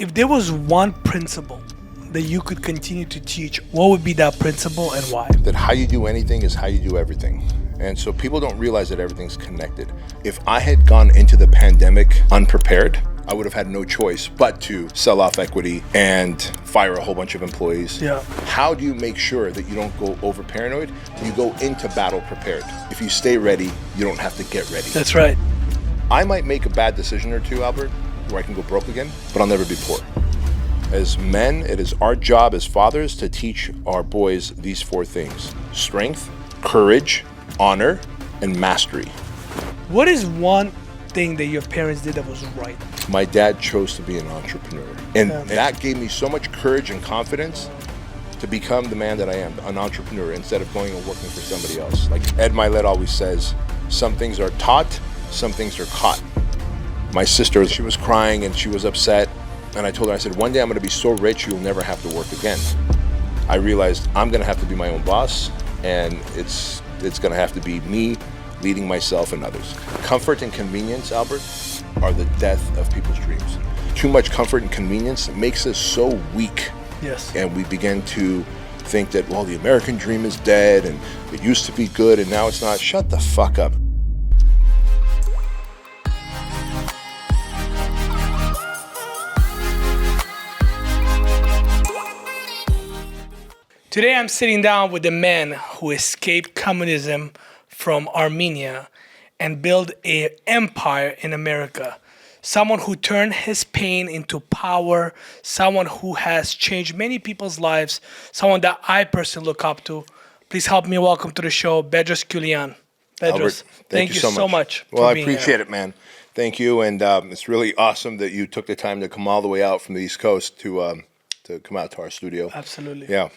If there was one principle that you could continue to teach, what would be that principle and why? That how you do anything is how you do everything. And so people don't realize that everything's connected. If I had gone into the pandemic unprepared, I would have had no choice but to sell off equity and fire a whole bunch of employees. Yeah. How do you make sure that you don't go over paranoid? You go into battle prepared. If you stay ready, you don't have to get ready. That's right. I might make a bad decision or two, Albert, where I can go broke again, but I'll never be poor. As men, it is our job as fathers to teach our boys these four things: strength, courage, honor, and mastery. What is one thing that your parents did that was right? My dad chose to be an entrepreneur, and that gave me so much courage and confidence to become the man that I am, an entrepreneur, instead of going and working for somebody else. Like Ed Milet always says, some things are taught, some things are caught. My sister, she was crying and she was upset, and I told her, I said, one day I'm gonna be so rich you'll never have to work again. I realized I'm gonna have to be my own boss, and it's gonna have to be me leading myself and others. Comfort and convenience, Albert, are the death of people's dreams. Too much comfort and convenience makes us so weak. Yes. And we begin to think that, well, the American dream is dead and it used to be good and now it's not. Shut the fuck up. Today I'm sitting down with a man who escaped communism from Armenia and built an empire in America. Someone who turned his pain into power, someone who has changed many people's lives, someone that I personally look up to. Please help me welcome to the show, Bedros Keuilian. Bedros, Albert, thank you so much. for Well, I being appreciate here. it, man. Thank you, and it's really awesome that you took the time to come all the way out from the East Coast to come out to our studio. Absolutely. Yeah.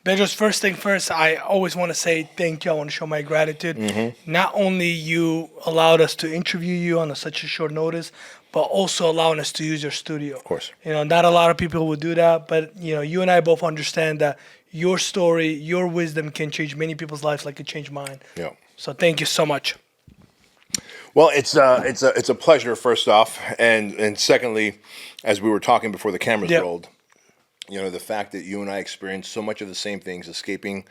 Bedros, first thing first, I always want to say thank you. I want to show my gratitude. Not only you allowed us to interview you on such a short notice, but also allowing us to use your studio. Of course. You know, not a lot of people would do that, but you know, you and I both understand that your story, your wisdom can change many people's lives like it changed mine. Yeah. So thank you so much. Well, it's a pleasure, first off, and secondly, as we were talking before the cameras Yep. rolled, you know, the fact that you and I experienced so much of the same things, escaping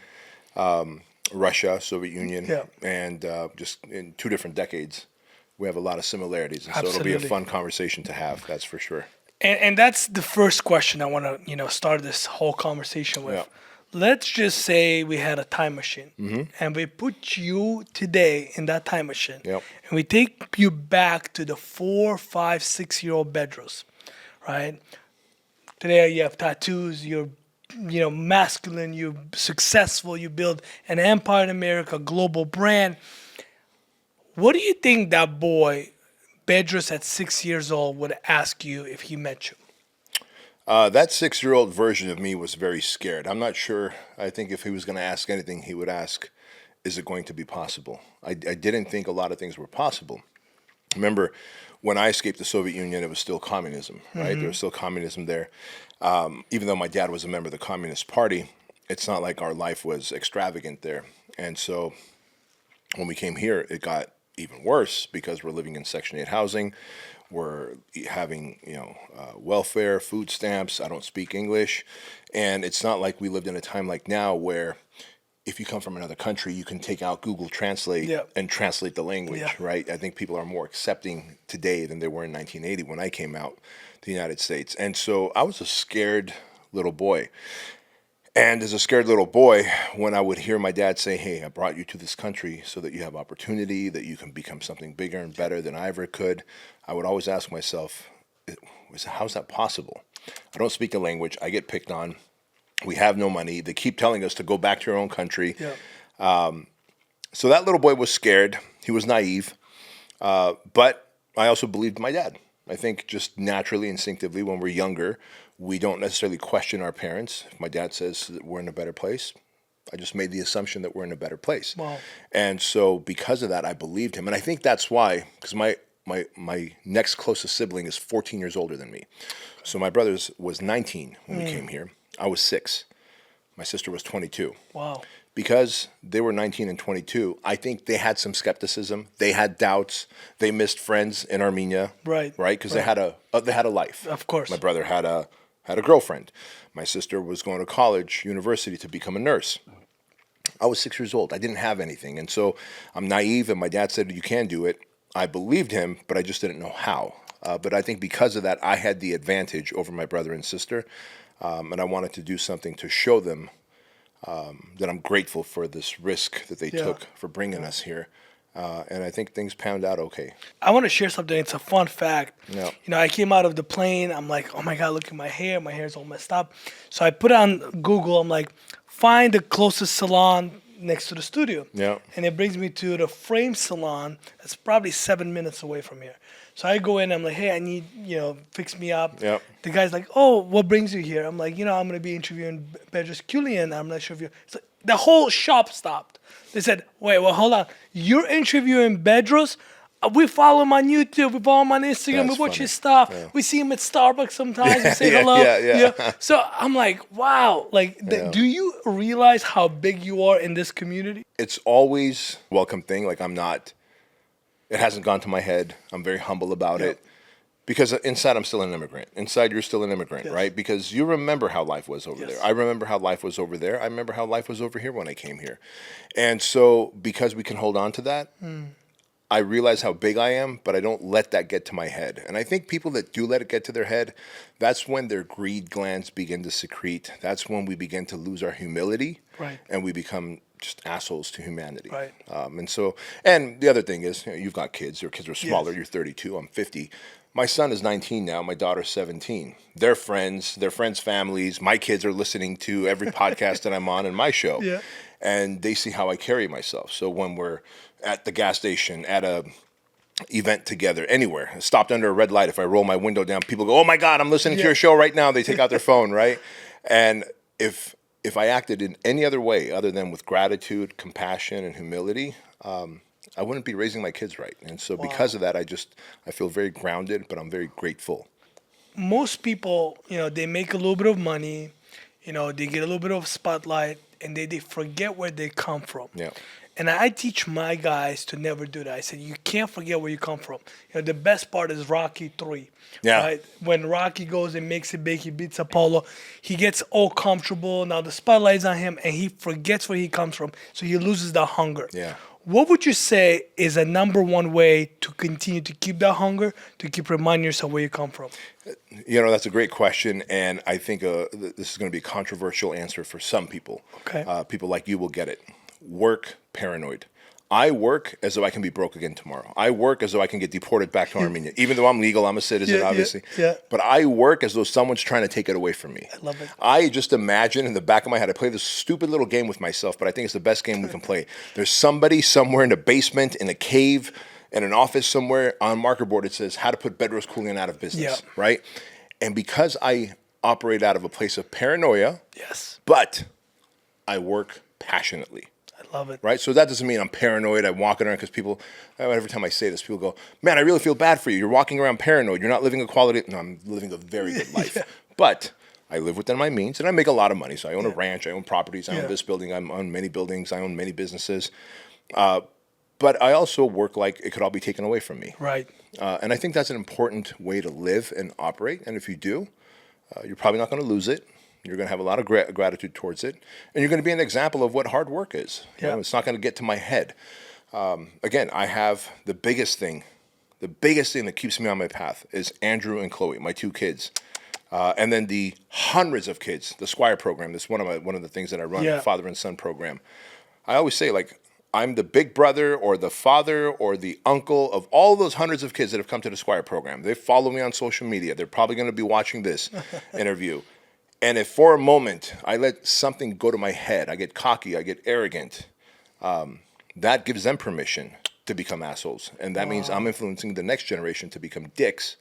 Russia, Soviet Union, Yeah. and just in 2 different decades, we have a lot of similarities, and so it'll be a Absolutely. fun conversation to have. That's for sure. And that's the first question I want to, start this whole conversation with. Yeah. Let's just say we had a time machine and we put you today in that time machine. Yep. And we take you back to the 4, 5, 6-year-old Bedros, right? Today you have tattoos, you're masculine, you're successful, you build an empire in America, global brand. What do you think that boy, Bedros at 6 years old, would ask you if he met you? That 6-year-old version of me was very scared. I'm not sure. I think if he was going to ask anything, he would ask, is it going to be possible? I didn't think a lot of things were possible. Remember, when I escaped the Soviet Union, it was still communism, right? There was still communism there. Even though my dad was a member of the Communist Party, it's not like our life was extravagant there. And so when we came here, it got even worse because we're living in Section 8 housing. We're having, welfare, food stamps. I don't speak English. And it's not like we lived in a time like now where if you come from another country, you can take out Google Translate Yeah. and translate the language, Yeah. right? I think people are more accepting today than they were in 1980 when I came out to the United States. And so I was a scared little boy. And as a scared little boy, when I would hear my dad say, hey, I brought you to this country so that you have opportunity, that you can become something bigger and better than I ever could, I would always ask myself, how's that possible? I don't speak a language. I get picked on. We have no money. They keep telling us to go back to our own country. Yeah. So that little boy was scared. He was naive. But I also believed my dad. I think just naturally, instinctively, when we're younger, we don't necessarily question our parents. If my dad says that we're in a better place, I just made the assumption that we're in a better place. Wow. And so because of that, I believed him. And I think that's why, because my next closest sibling is 14 years older than me. So my brother was 19 when we came here. I was 6. My sister was 22. Wow. because they were 19 and 22, I think they had some skepticism. They had doubts. They missed friends in Armenia, Right. right? Because Right. they had a life. Of course. My brother had a girlfriend. My sister was going to college, university to become a nurse. I was 6 years old. I didn't have anything, and so I'm naive. And my dad said, "You can do it." I believed him, but I just didn't know how. But I think because of that, I had the advantage over my brother and sister, and I wanted to do something to show them that I'm grateful for this risk that they Yeah. took for bringing us here. And I think things panned out okay. I want to share something. It's a fun fact. Yeah. I came out of the plane. I'm like, oh my God, look at my hair. My hair's all messed up. So I put it on Google. I'm like, find the closest salon next to the studio. Yeah. And it brings me to the Frame Salon. That's probably 7 minutes away from here. So I go in. I'm like, hey, I need, fix me up. Yeah. The guy's like, oh, what brings you here? I'm like, I'm going to be interviewing Bedros Keuilian. I'm not sure if you. So the whole shop stopped. They said, wait, well, hold on. You're interviewing Bedros? We follow him on YouTube. We follow him on Instagram. That's we watch funny. his stuff. Yeah. We see him at Starbucks sometimes. We say Yeah, hello. yeah. So I'm like, wow. Like, Yeah. do you realize how big you are in this community? It's always a welcome thing. Like it hasn't gone to my head. I'm very humble about Yep. it. Because inside I'm still an immigrant. Inside you're still an immigrant, Yes. right? Because you remember how life was over Yes. there. I remember how life was over there. I remember how life was over here when I came here. And so because we can hold on to that, I realize how big I am, but I don't let that get to my head. And I think people that do let it get to their head, that's when their greed glands begin to secrete. That's when we begin to lose our humility. Right. And we become just assholes to humanity. Right. And the other thing is, you've got kids. Your kids are smaller. Yes. You're 32. I'm 50. My son is 19 now. My daughter's 17. Their friends, families, my kids are listening to every podcast that I'm on and my show. Yeah. And they see how I carry myself. So when we're at the gas station, at a event together, anywhere, stopped under a red light, if I roll my window down, people go, "Oh my God, I'm listening to Yeah. your show right now." They take out their phone, right? And if I acted in any other way other than with gratitude, compassion, and humility, I wouldn't be raising my kids right. And so because of that, I feel very grounded, but I'm very grateful. Most people, they make a little bit of money, they get a little bit of spotlight, and they forget where they come from. Yeah. And I teach my guys to never do that. I said, you can't forget where you come from. The best part is Rocky 3. Yeah. Right? When Rocky goes and makes it big, he beats Apollo. He gets all comfortable. Now the spotlight's on him, and he forgets where he comes from. So he loses the hunger. Yeah. What would you say is a number one way to continue to keep that hunger, to keep reminding yourself where you come from? That's a great question, and I think this is going to be a controversial answer for some people. Okay. People like you will get it. Work paranoid. I work as though I can be broke again tomorrow. I work as though I can get deported back to Armenia. Even though I'm legal, I'm a citizen, Yeah, obviously. yeah. But I work as though someone's trying to take it away from me. I love it. I just imagine in the back of my head, I play this stupid little game with myself, but I think it's the best game we can play. There's somebody somewhere in a basement, in a cave, in an office somewhere, on a marker board, it says how to put Bedros Keuilian out of business, Yeah. right? And because I operate out of a place of paranoia, Yes. but I work passionately. I love it. Right? So that doesn't mean I'm paranoid. I'm walking around because people, every time I say this, people go, "Man, I really feel bad for you. You're walking around paranoid. You're not living a quality." No, I'm living a very good life. Yeah. But I live within my means and I make a lot of money. So I own a ranch, I own properties, I Yeah. own this building, I own many buildings, I own many businesses. But I also work like it could all be taken away from me. Right. And I think that's an important way to live and operate. And if you do, you're probably not going to lose it. You're going to have a lot of gratitude towards it. And you're going to be an example of what hard work is. Yeah. It's not going to get to my head. Again, I have the biggest thing that keeps me on my path is Andrew and Chloe, my two kids. And then the hundreds of kids, the Squire program. That's one of the things that I run, Yeah. the father and son program. I always say, like, I'm the big brother or the father or the uncle of all those hundreds of kids that have come to the Squire program. They follow me on social media. They're probably going to be watching this interview. And if for a moment I let something go to my head, I get cocky, I get arrogant, that gives them permission to become assholes. And that means I'm influencing the next generation to become dicks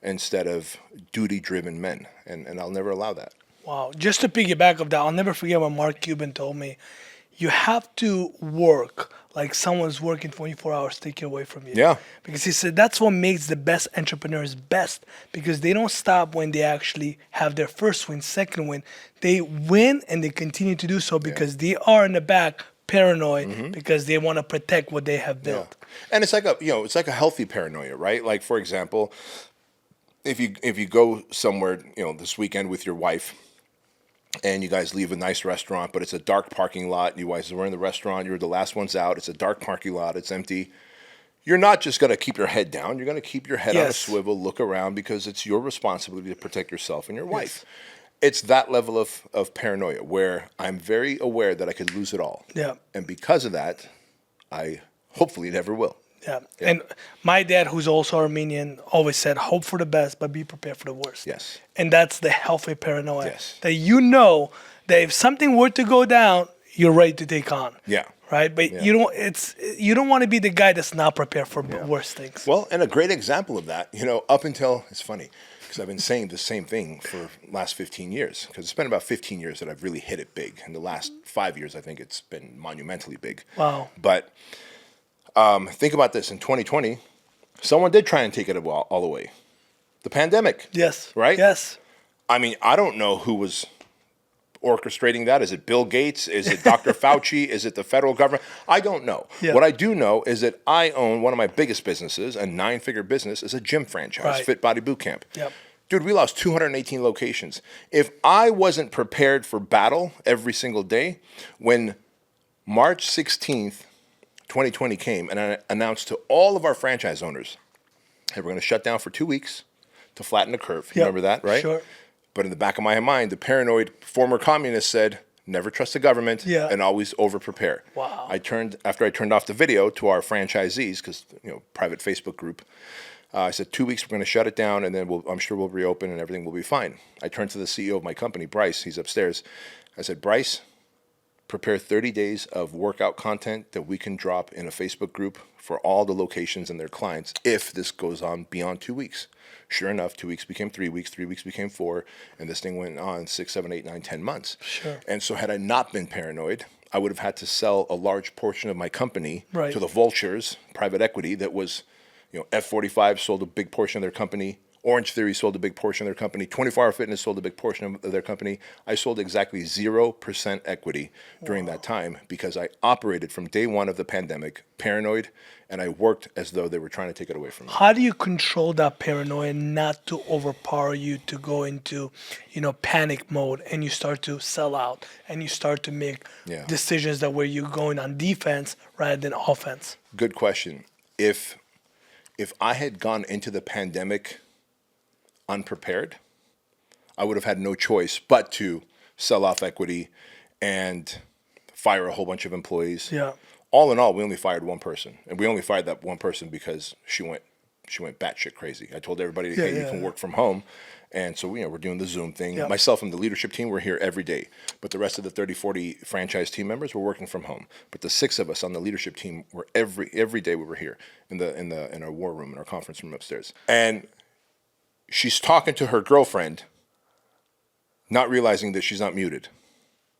instead of duty-driven men. And I'll never allow that. Wow. Just to piggyback of that, I'll never forget what Mark Cuban told me. You have to work like someone's working 24 hours taken away from you. Yeah. Because he said that's what makes the best entrepreneurs best, because they don't stop when they actually have their first win, second win. They win and they continue to do so because they are in the back paranoid because they want to protect what they have Yeah. built. And it's like a healthy paranoia, right? Like, for example, if you go somewhere, this weekend with your wife, and you guys leave a nice restaurant, but it's a dark parking lot. You guys were in the restaurant. You're the last ones out. It's a dark parking lot. It's empty. You're not just going to keep your head down. You're going to keep your head on a Yes. swivel, look around, because it's your responsibility to protect yourself and your wife. It's that level of paranoia where I'm very aware that I could lose it all. Yeah. And because of that, I hopefully never will. Yeah. And my dad, who's also Armenian, always said, hope for the best, but be prepared for the worst. Yes. And that's the healthy paranoia. Yes. That you know that if something were to go down, you're ready to take on. Yeah. Right? But Yeah. you don't want to be the guy that's not prepared for worse things. Well, and a great example of that, up until, it's funny, because I've been saying the same thing for the last 15 years, because it's been about 15 years that I've really hit it big. In the last 5 years, I think it's been monumentally big. Wow. But think about this. In 2020, someone did try and take it all away. The pandemic. Yes. Right? Yes. I mean, I don't know who was orchestrating that. Is it Bill Gates? Is it Dr. Fauci? Is it the federal government? I don't know. Yeah. What I do know is that I own one of my biggest businesses, a 9-figure business, is a gym franchise, Right. Fit Body Boot Camp. Yep. Dude, we lost 218 locations. If I wasn't prepared for battle every single day, when March 16th, 2020 came and I announced to all of our franchise owners, hey, we're going to shut down for 2 weeks to flatten the curve. You Yep. remember that, right? Sure. But in the back of my mind, the paranoid former communist said, never trust the government and always over-prepare. Wow. After I turned off the video to our franchisees, because, private Facebook group, I said, 2 weeks, we're going to shut it down, and then I'm sure we'll reopen and everything will be fine. I turned to the CEO of my company, Bryce. He's upstairs. I said, Bryce, prepare 30 days of workout content that we can drop in a Facebook group for all the locations and their clients if this goes on beyond 2 weeks. Sure enough, 2 weeks became 3 weeks, 3 weeks became 4, and this thing went on 6, 7, 8, 9, 10 months. Sure. And so had I not been paranoid, I would have had to sell a large portion of my company Right. to the vultures, private equity, that was, F45 sold a big portion of their company. Orange Theory sold a big portion of their company. 24-Hour Fitness sold a big portion of their company. I sold exactly 0% equity during that time because I operated from day one of the pandemic, paranoid, and I worked as though they were trying to take it away from me. How do you control that paranoia not to overpower you to go into, panic mode and you start to sell out and you start to make decisions that where you're going on defense rather than offense? Good question. If I had gone into the pandemic unprepared, I would have had no choice but to sell off equity and fire a whole bunch of employees. Yeah. All in all, we only fired one person, and we only fired that one person because she went batshit crazy. I told everybody, hey, you can work from home. And so, we're doing the Zoom thing. Yeah. Myself and the leadership team, we're here every day. But the rest of the 30, 40 franchise team members were working from home. But the 6 of us on the leadership team were every day we were here in our war room, in our conference room upstairs. And she's talking to her girlfriend, not realizing that she's not muted.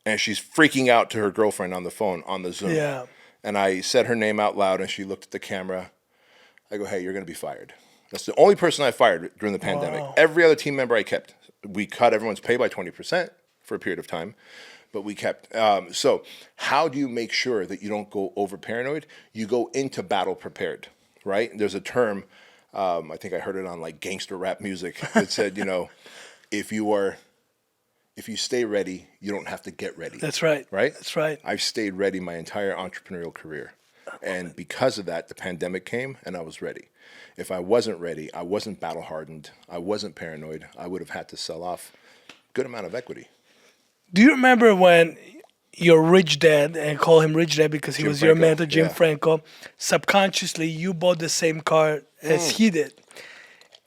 And she's freaking out to her girlfriend on the phone, on the Zoom. Yeah. And I said her name out loud, and she looked at the camera. I go, hey, you're going to be fired. That's the only person I fired during the pandemic. Wow. Every other team member I kept. We cut everyone's pay by 20% for a period of time, but we kept. So how do you make sure that you don't go over paranoid? You go into battle prepared, right? There's a term, I think I heard it on like gangster rap music that said, if you stay ready, you don't have to get ready. That's right. Right? That's right. I've stayed ready my entire entrepreneurial career. And because of that, the pandemic came and I was ready. If I wasn't ready, I wasn't battle hardened, I wasn't paranoid, I would have had to sell off a good amount of equity. Do you remember when your rich dad, and call him rich dad because he Jim was your Franco, mentor, Jim yeah. Franco, subconsciously you bought the same car as he did?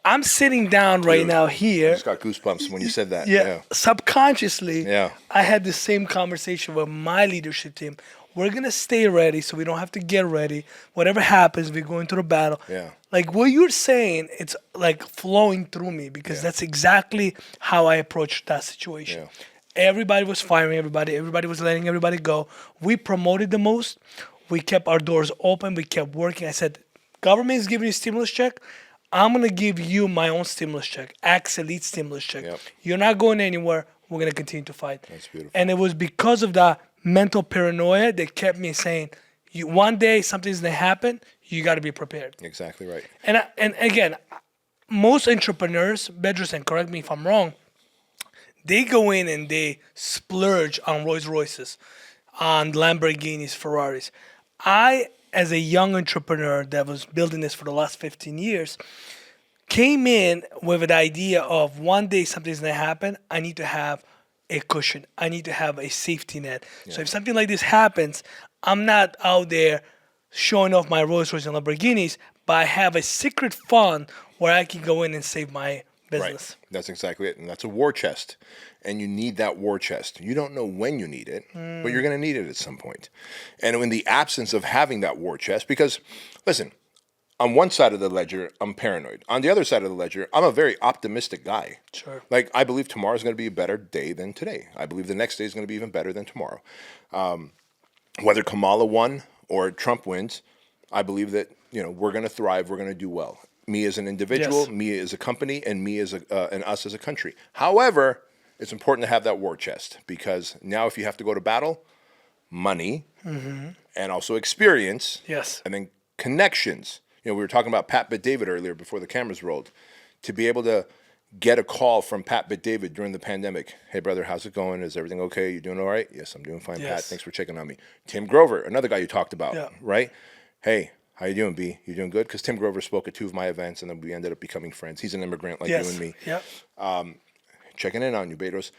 I'm sitting down right Dude, now I here. just got goosebumps when you said that. Yeah. Subconsciously, Yeah. I had the same conversation with my leadership team. We're going to stay ready so we don't have to get ready. Whatever happens, we go into the battle. Yeah. Like what you're saying, it's like flowing through me because that's exactly how I approached that situation. Yeah. Everybody was firing everybody. Everybody was letting everybody go. We promoted the most. We kept our doors open. We kept working. I said, government is giving you stimulus check. I'm gonna give you my own stimulus check, Axe Elite stimulus check. Yep. You're not going anywhere. We're gonna continue to fight. That's beautiful. And it was because of that mental paranoia that kept me saying, "You one day something's gonna happen. You got to be prepared." Exactly right. And again, most entrepreneurs, Bedros, and correct me if I'm wrong, they go in and they splurge on Rolls Royces, on Lamborghinis, Ferraris. I, as a young entrepreneur that was building this for the last 15 years, came in with an idea of one day something's gonna happen. I need to have a cushion. I need to have a safety net. So if something like this happens, I'm not out there showing off my Rolls Royce and Lamborghinis, but I have a secret fund where I can go in and save my business. Right. That's exactly it. And that's a war chest. And you need that war chest. You don't know when you need it, but you're going to need it at some point. And in the absence of having that war chest, because, listen, on one side of the ledger, I'm paranoid. On the other side of the ledger, I'm a very optimistic guy. Sure. Like, I believe tomorrow's going to be a better day than today. I believe the next day is going to be even better than tomorrow. Whether Kamala won or Trump wins, I believe that, we're going to thrive, we're going to do well. Me as an individual, Yes. me as a company, and me as and us as a country. However, it's important to have that war chest, because now if you have to go to battle, money and also experience, Yes. and then connections. We were talking about Pat Bet David earlier before the cameras rolled. To be able to get a call from Pat Bet David during the pandemic. Hey, brother, how's it going? Is everything okay? You doing all right? Yes, I'm doing fine, Pat. Yes. Thanks for checking on me. Tim Grover, another guy you talked about, Yeah. right? Hey, how you doing, B? You doing good? Because Tim Grover spoke at 2 of my events, and then we ended up becoming friends. He's an immigrant like you Yes. and me. Yep. Checking in on you, Bedros.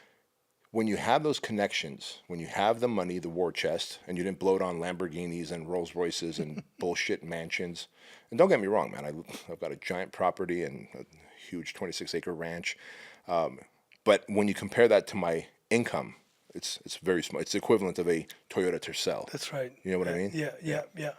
When you have those connections, when you have the money, the war chest, and you didn't blow it on Lamborghinis and Rolls Royces and bullshit mansions, and don't get me wrong, man, I've got a giant property and a huge 26-acre ranch, but when you compare that to my income, it's very small. It's the equivalent of a Toyota Tercel. That's right. You know what I mean? Yeah.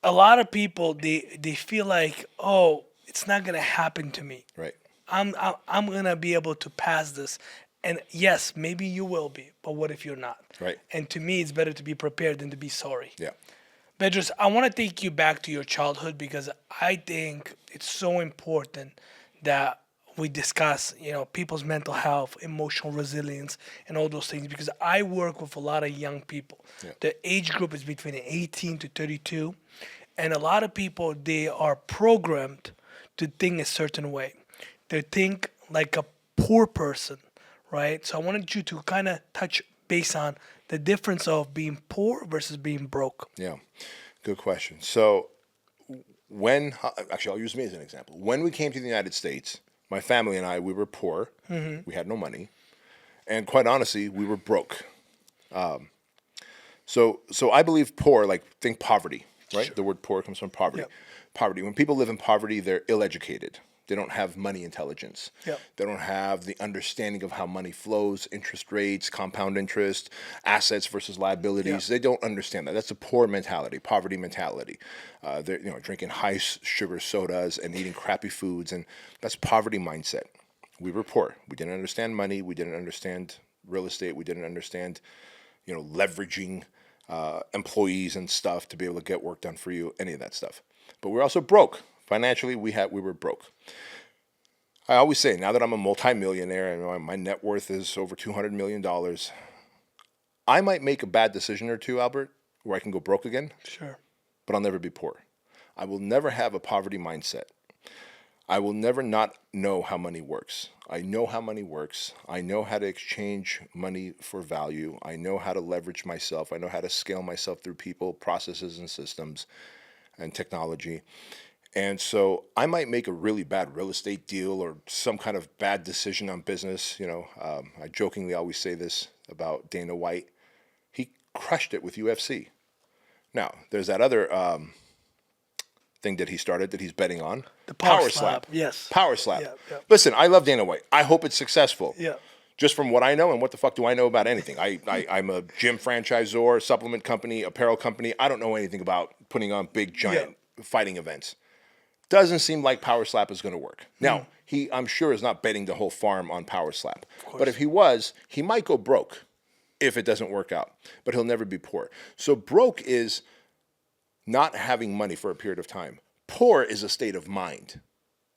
A lot of people they feel like, oh, it's not gonna happen to me. Right. I'm gonna be able to pass this, and yes, maybe you will be, but what if you're not? Right. And to me, it's better to be prepared than to be sorry. Yeah. Bedros, I want to take you back to your childhood, because I think it's so important that we discuss, people's mental health, emotional resilience, and all those things, because I work with a lot of young people. Yeah. The age group is between 18 to 32, and a lot of people, they are programmed to think a certain way. They think like a poor person, right? So I wanted you to kind of touch base on the difference of being poor versus being broke. Yeah, good question. So actually, I'll use me as an example. When we came to the United States, my family and I, we were poor. We had no money. And quite honestly, we were broke. So I believe poor, like think poverty, right? Sure. The word poor comes from poverty. Yep. Poverty. When people live in poverty, they're ill-educated. They don't have money intelligence. Yep. They don't have the understanding of how money flows, interest rates, compound interest, assets versus liabilities. Yep. They don't understand that. That's a poor mentality, poverty mentality. They're drinking high sugar sodas and eating crappy foods, and that's poverty mindset. We were poor. We didn't understand money. We didn't understand real estate. We didn't understand, leveraging employees and stuff to be able to get work done for you. Any of that stuff. But we're also broke. Financially, we were broke. I always say, now that I'm a multimillionaire and my net worth is over $200 million, I might make a bad decision or two, Albert, where I can go broke again, Sure. but I'll never be poor. I will never have a poverty mindset. I will never not know how money works. I know how money works. I know how to exchange money for value. I know how to leverage myself. I know how to scale myself through people, processes, and systems and technology. And so I might make a really bad real estate deal or some kind of bad decision on business. I jokingly always say this about Dana White. He crushed it with UFC. Now, there's that other thing that he started that he's betting on. The power slap. Yes. Power slap. Yeah. Listen, I love Dana White. I hope it's successful. Yeah. Just from what I know, and what the fuck do I know about anything? I'm a gym franchisor, supplement company, apparel company. I don't know anything about putting on big, giant fighting events. Doesn't seem like Power Slap is going to work. Now, I'm sure, is not betting the whole farm on Power Slap. But if he was, he might go broke if it doesn't work out, but he'll never be poor. So broke is not having money for a period of time. Poor is a state of mind,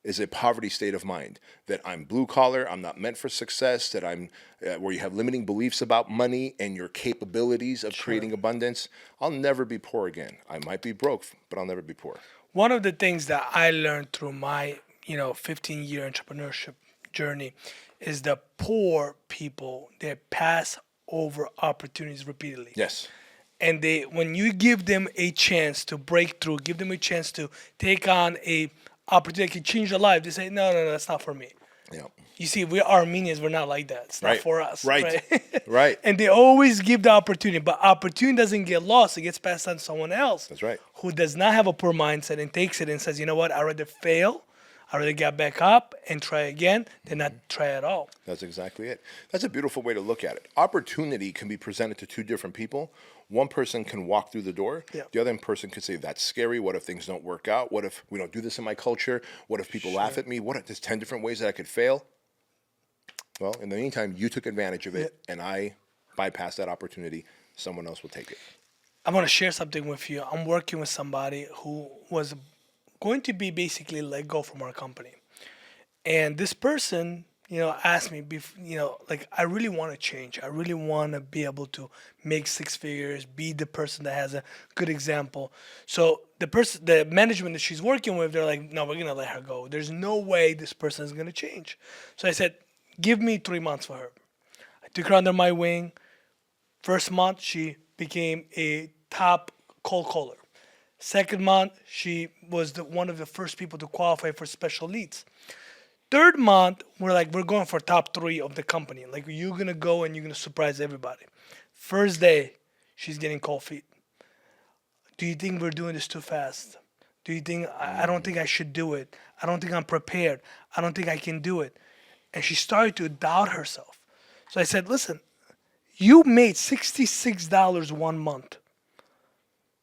is a poverty state of mind, that I'm blue collar, I'm not meant for success, that I'm where you have limiting beliefs about money and your capabilities of creating abundance. I'll never be poor again. I might be broke, but I'll never be poor. One of the things that I learned through my 15-year entrepreneurship journey is the poor people, they pass over opportunities repeatedly. Yes. And they, when you give them a chance to break through, give them a chance to take on a opportunity that can change their life, they say, no, no, no, that's not for me. Yeah. You see, we Armenians, we're not like that. It's not Right. for us. Right. Right. Right. And they always give the opportunity, but opportunity doesn't get lost. It gets passed on to someone else. That's right. Who does not have a poor mindset and takes it and says, you know what, I'd rather fail, I'd rather get back up and try again than not try at all. That's exactly it. That's a beautiful way to look at it. Opportunity can be presented to two different people. One person can walk through the door. Yeah. The other person could say, that's scary. What if things don't work out? What if we don't do this in my culture? What if people laugh at me? What if there's 10 different ways that I could fail? Well, in the meantime, you took advantage of it, and I bypassed that opportunity. Someone else will take it. I want to share something with you. I'm working with somebody who was going to be basically let go from our company. And this person, asked me, like, I really want to change. I really want to be able to make six figures, be the person that has a good example. So the management that she's working with, they're like, no, we're going to let her go. There's no way this person is going to change. So I said, give me 3 months for her. I took her under my wing. First month, she became a top cold caller. Second month, she was one of the first people to qualify for special leads. Third month, we're going for top 3 of the company. Like, you're going to go and you're going to surprise everybody. First day, she's getting cold feet. Do you think we're doing this too fast? Do you think, I don't think I should do it. I don't think I'm prepared. I don't think I can do it. And she started to doubt herself. So I said, listen, you made $66 1 month,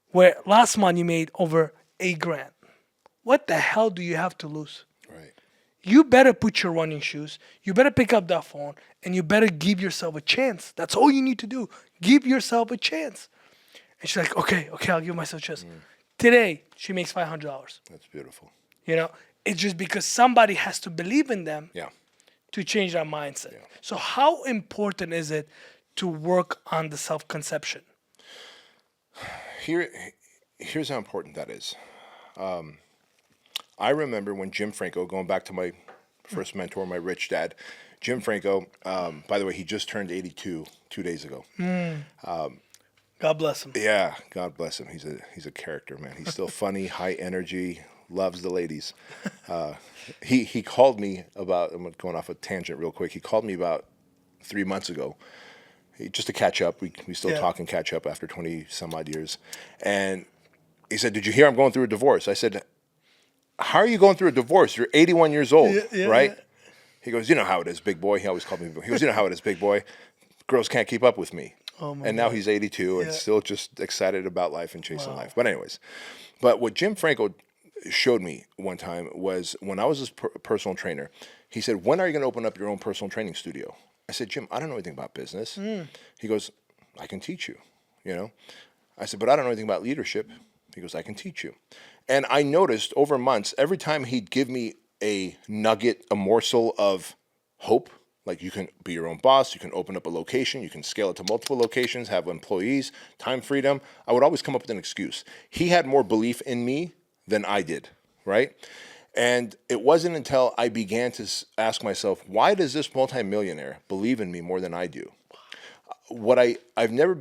where last month you made over $8,000. What the hell do you have to lose? Right. You better put your running shoes, you better pick up that phone, and you better give yourself a chance. That's all you need to do. Give yourself a chance. And she's like, okay, I'll give myself a chance. Today, she makes $500. That's beautiful. It's just because somebody has to believe in them Yeah. to change their mindset. Yeah. So how important is it to work on the self-conception? Here's how important that is. I remember when Jim Franco, going back to my first mentor, my rich dad, Jim Franco, by the way, he just turned 82 2 days ago. God bless him. Yeah, God bless him. He's a character, man. He's still funny, high energy, loves the ladies. He called me about, I'm going off a tangent real quick. He called me about 3 months ago, just to catch up. We still talk and catch up after 20 some odd years. And he said, did you hear I'm going through a divorce? I said, how are you going through a divorce? You're 81 years old, right? Yeah. He goes, you know how it is, big boy. He always called me big boy. He goes, you know how it is, big boy. Girls can't keep up with me. And now he's 82 and still just excited about life and chasing life. But anyways, what Jim Franco showed me one time was when I was his personal trainer, he said, when are you going to open up your own personal training studio? I said, Jim, I don't know anything about business. He goes, I can teach you, I said, but I don't know anything about leadership. He goes, I can teach you. And I noticed over months, every time he'd give me a nugget, a morsel of hope, like you can be your own boss, you can open up a location, you can scale it to multiple locations, have employees, time freedom, I would always come up with an excuse. He had more belief in me than I did, right? And it wasn't until I began to ask myself, why does this multimillionaire believe in me more than I do? I've never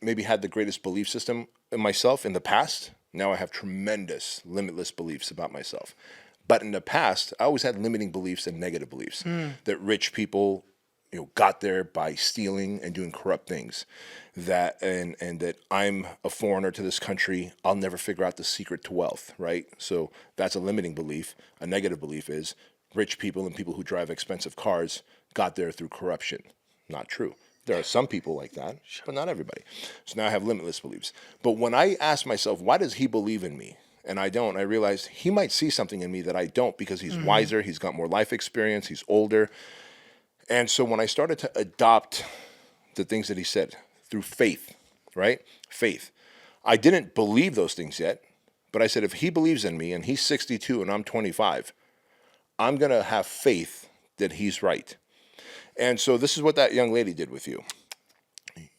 maybe had the greatest belief system in myself in the past. Now I have tremendous, limitless beliefs about myself. But in the past, I always had limiting beliefs and negative beliefs that rich people, got there by stealing and doing corrupt things. And that I'm a foreigner to this country. I'll never figure out the secret to wealth, right? So that's a limiting belief. A negative belief is rich people and people who drive expensive cars got there through corruption. Not true. There are some people like that, but not everybody. So now I have limitless beliefs. But when I asked myself, why does he believe in me? And I don't, I realized he might see something in me that I don't because he's wiser, he's got more life experience, he's older. And so when I started to adopt the things that he said through faith, right? Faith. I didn't believe those things yet, but I said, if he believes in me and he's 62 and I'm 25, I'm going to have faith that he's right. And so this is what that young lady did with you.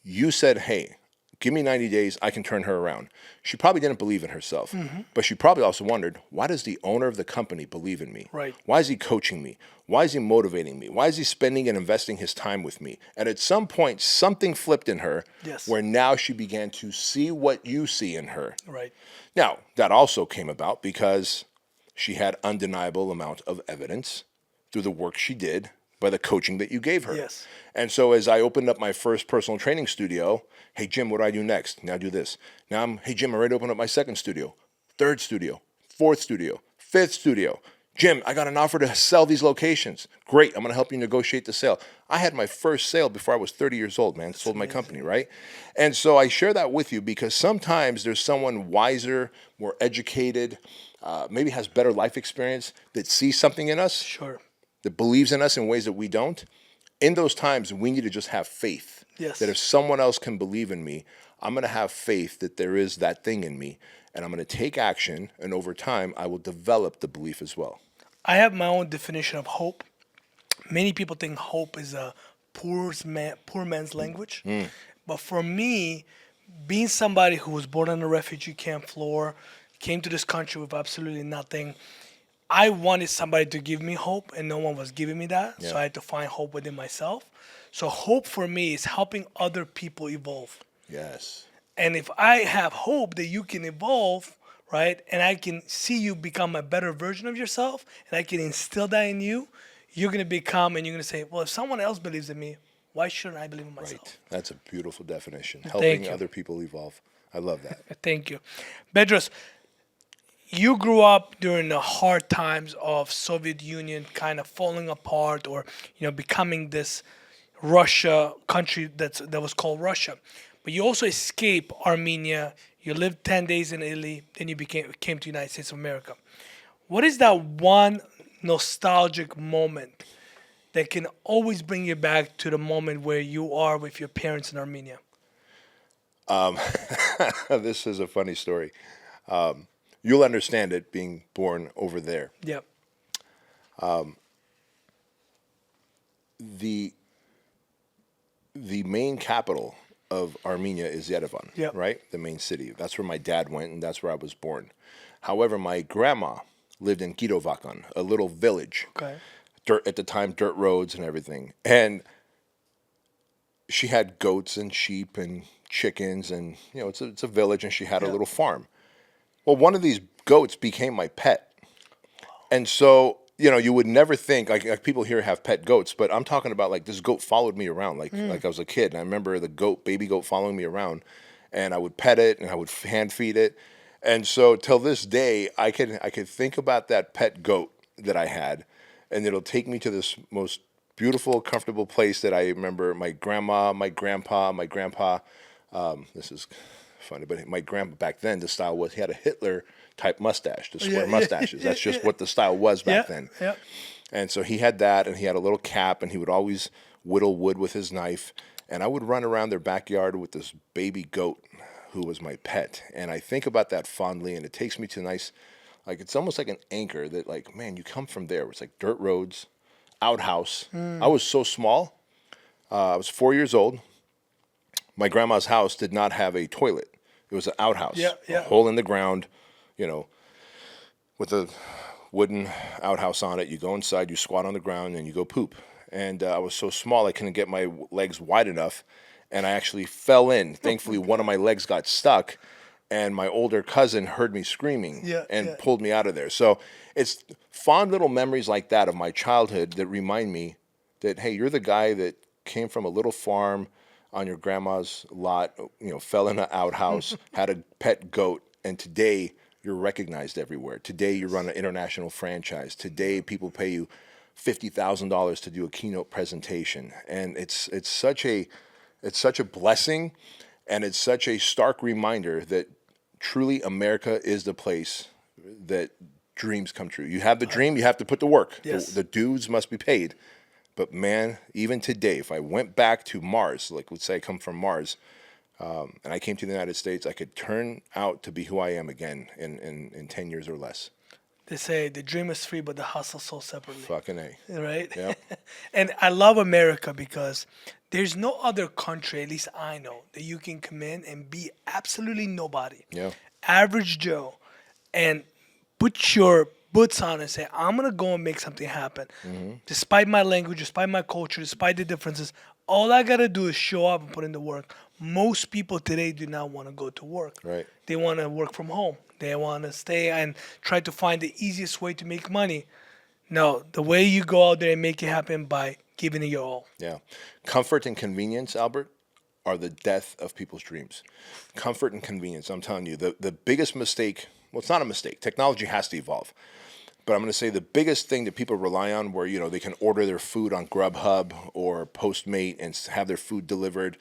You said, hey, give me 90 days, I can turn her around. She probably didn't believe in herself, but she probably also wondered, why does the owner of the company believe in me? Right. Why is he coaching me? Why is he motivating me? Why is he spending and investing his time with me? And at some point, something flipped in her Yes. where now she began to see what you see in her. Right. Now, that also came about because she had undeniable amount of evidence through the work she did by the coaching that you gave her. Yes. And so as I opened up my first personal training studio, hey, Jim, what do I do next? Now I do this. Now hey, Jim, I'm ready to open up my second studio, third studio, fourth studio, fifth studio. Jim, I got an offer to sell these locations. Great, I'm going to help you negotiate the sale. I had my first sale before I was 30 years old, man. Sold my company, right? And so I share that with you because sometimes there's someone wiser, more educated, maybe has better life experience that sees something in us, Sure. that believes in us in ways that we don't. In those times, we need to just have faith. Yes. That if someone else can believe in me, I'm going to have faith that there is that thing in me, and I'm going to take action, and over time, I will develop the belief as well. I have my own definition of hope. Many people think hope is a poor man's language. But for me, being somebody who was born on a refugee camp floor, came to this country with absolutely nothing, I wanted somebody to give me hope, and no one was giving me that. So Yeah. I had to find hope within myself. So hope for me is helping other people evolve. Yes. And if I have hope that you can evolve, right, and I can see you become a better version of yourself, and I can instill that in you, you're going to become, and you're going to say, well, if someone else believes in me, why shouldn't I believe in myself? Right. That's a beautiful definition. Thank Helping you. other people evolve. I love that. Thank you. Bedros, you grew up during the hard times of Soviet Union kind of falling apart, or becoming this Russia country that was called Russia. But you also escaped Armenia. You lived 10 days in Italy, then you came to the United States of America. What is that one nostalgic moment that can always bring you back to the moment where you are with your parents in Armenia? This is a funny story. You'll understand it being born over there. Yep. The main capital of Armenia is Yerevan, Yep. right? The main city. That's where my dad went, and that's where I was born. However, my grandma lived in Kirovakan, a little village. Okay. At the time, dirt roads and everything. And she had goats and sheep and chickens, and it's a village, and she had a Yeah. little farm. Well, one of these goats became my pet. And so, you would never think, like people here have pet goats, but I'm talking about like this goat followed me around like I was a kid. And I remember the baby goat following me around, and I would pet it and I would hand feed it. And so till this day, I could think about that pet goat that I had, and it'll take me to this most beautiful, comfortable place that I remember my grandma, my grandpa, this is funny, but my grandpa back then, the style was he had a Hitler type mustache, the square mustaches. That's just what the style was back then. Yeah. And so he had that, and he had a little cap, and he would always whittle wood with his knife. And I would run around their backyard with this baby goat who was my pet. And I think about that fondly, and it takes me to it's almost like an anchor that, like, man, you come from there. It's like dirt roads, outhouse. I was so small. I was 4 years old. My grandma's house did not have a toilet. It was an outhouse, a hole in the ground, with a wooden outhouse on it. You go inside, you squat on the ground, and you go poop. And I was so small, I couldn't get my legs wide enough, and I actually fell in. Thankfully, one of my legs got stuck, and my older cousin heard me screaming and pulled me out of there. So it's fond little memories like that of my childhood that remind me that, hey, you're the guy that came from a little farm on your grandma's lot, fell in an outhouse, had a pet goat, and today you're recognized everywhere. Today you run an international franchise. Today people pay you $50,000 to do a keynote presentation, and it's such a blessing, and it's such a stark reminder that truly America is the place that dreams come true. You have the dream, you have to put the work. Yes. The dues must be paid, But man, even today, if I went back to Mars, like let's say I come from Mars, and I came to the United States, I could turn out to be who I am again in 10 years or less. They say the dream is free, but the hustle sold separately. Fucking A. Right? Yep. And I love America because there's no other country, at least I know, that you can come in and be absolutely nobody, Yeah. average Joe, and put your boots on and say, I'm gonna go and make something happen. Despite my language, despite my culture, despite the differences, all I gotta do is show up and put in the work. Most people today do not want to go to work. Right. They want to work from home. They want to stay and try to find the easiest way to make money. No, the way you go out there and make it happen by giving it your all. Yeah. Comfort and convenience, Albert, are the death of people's dreams. Comfort and convenience, I'm telling you, the biggest mistake, well, it's not a mistake. Technology has to evolve. But I'm going to say the biggest thing that people rely on where, they can order their food on Grubhub or Postmate and have their food delivered.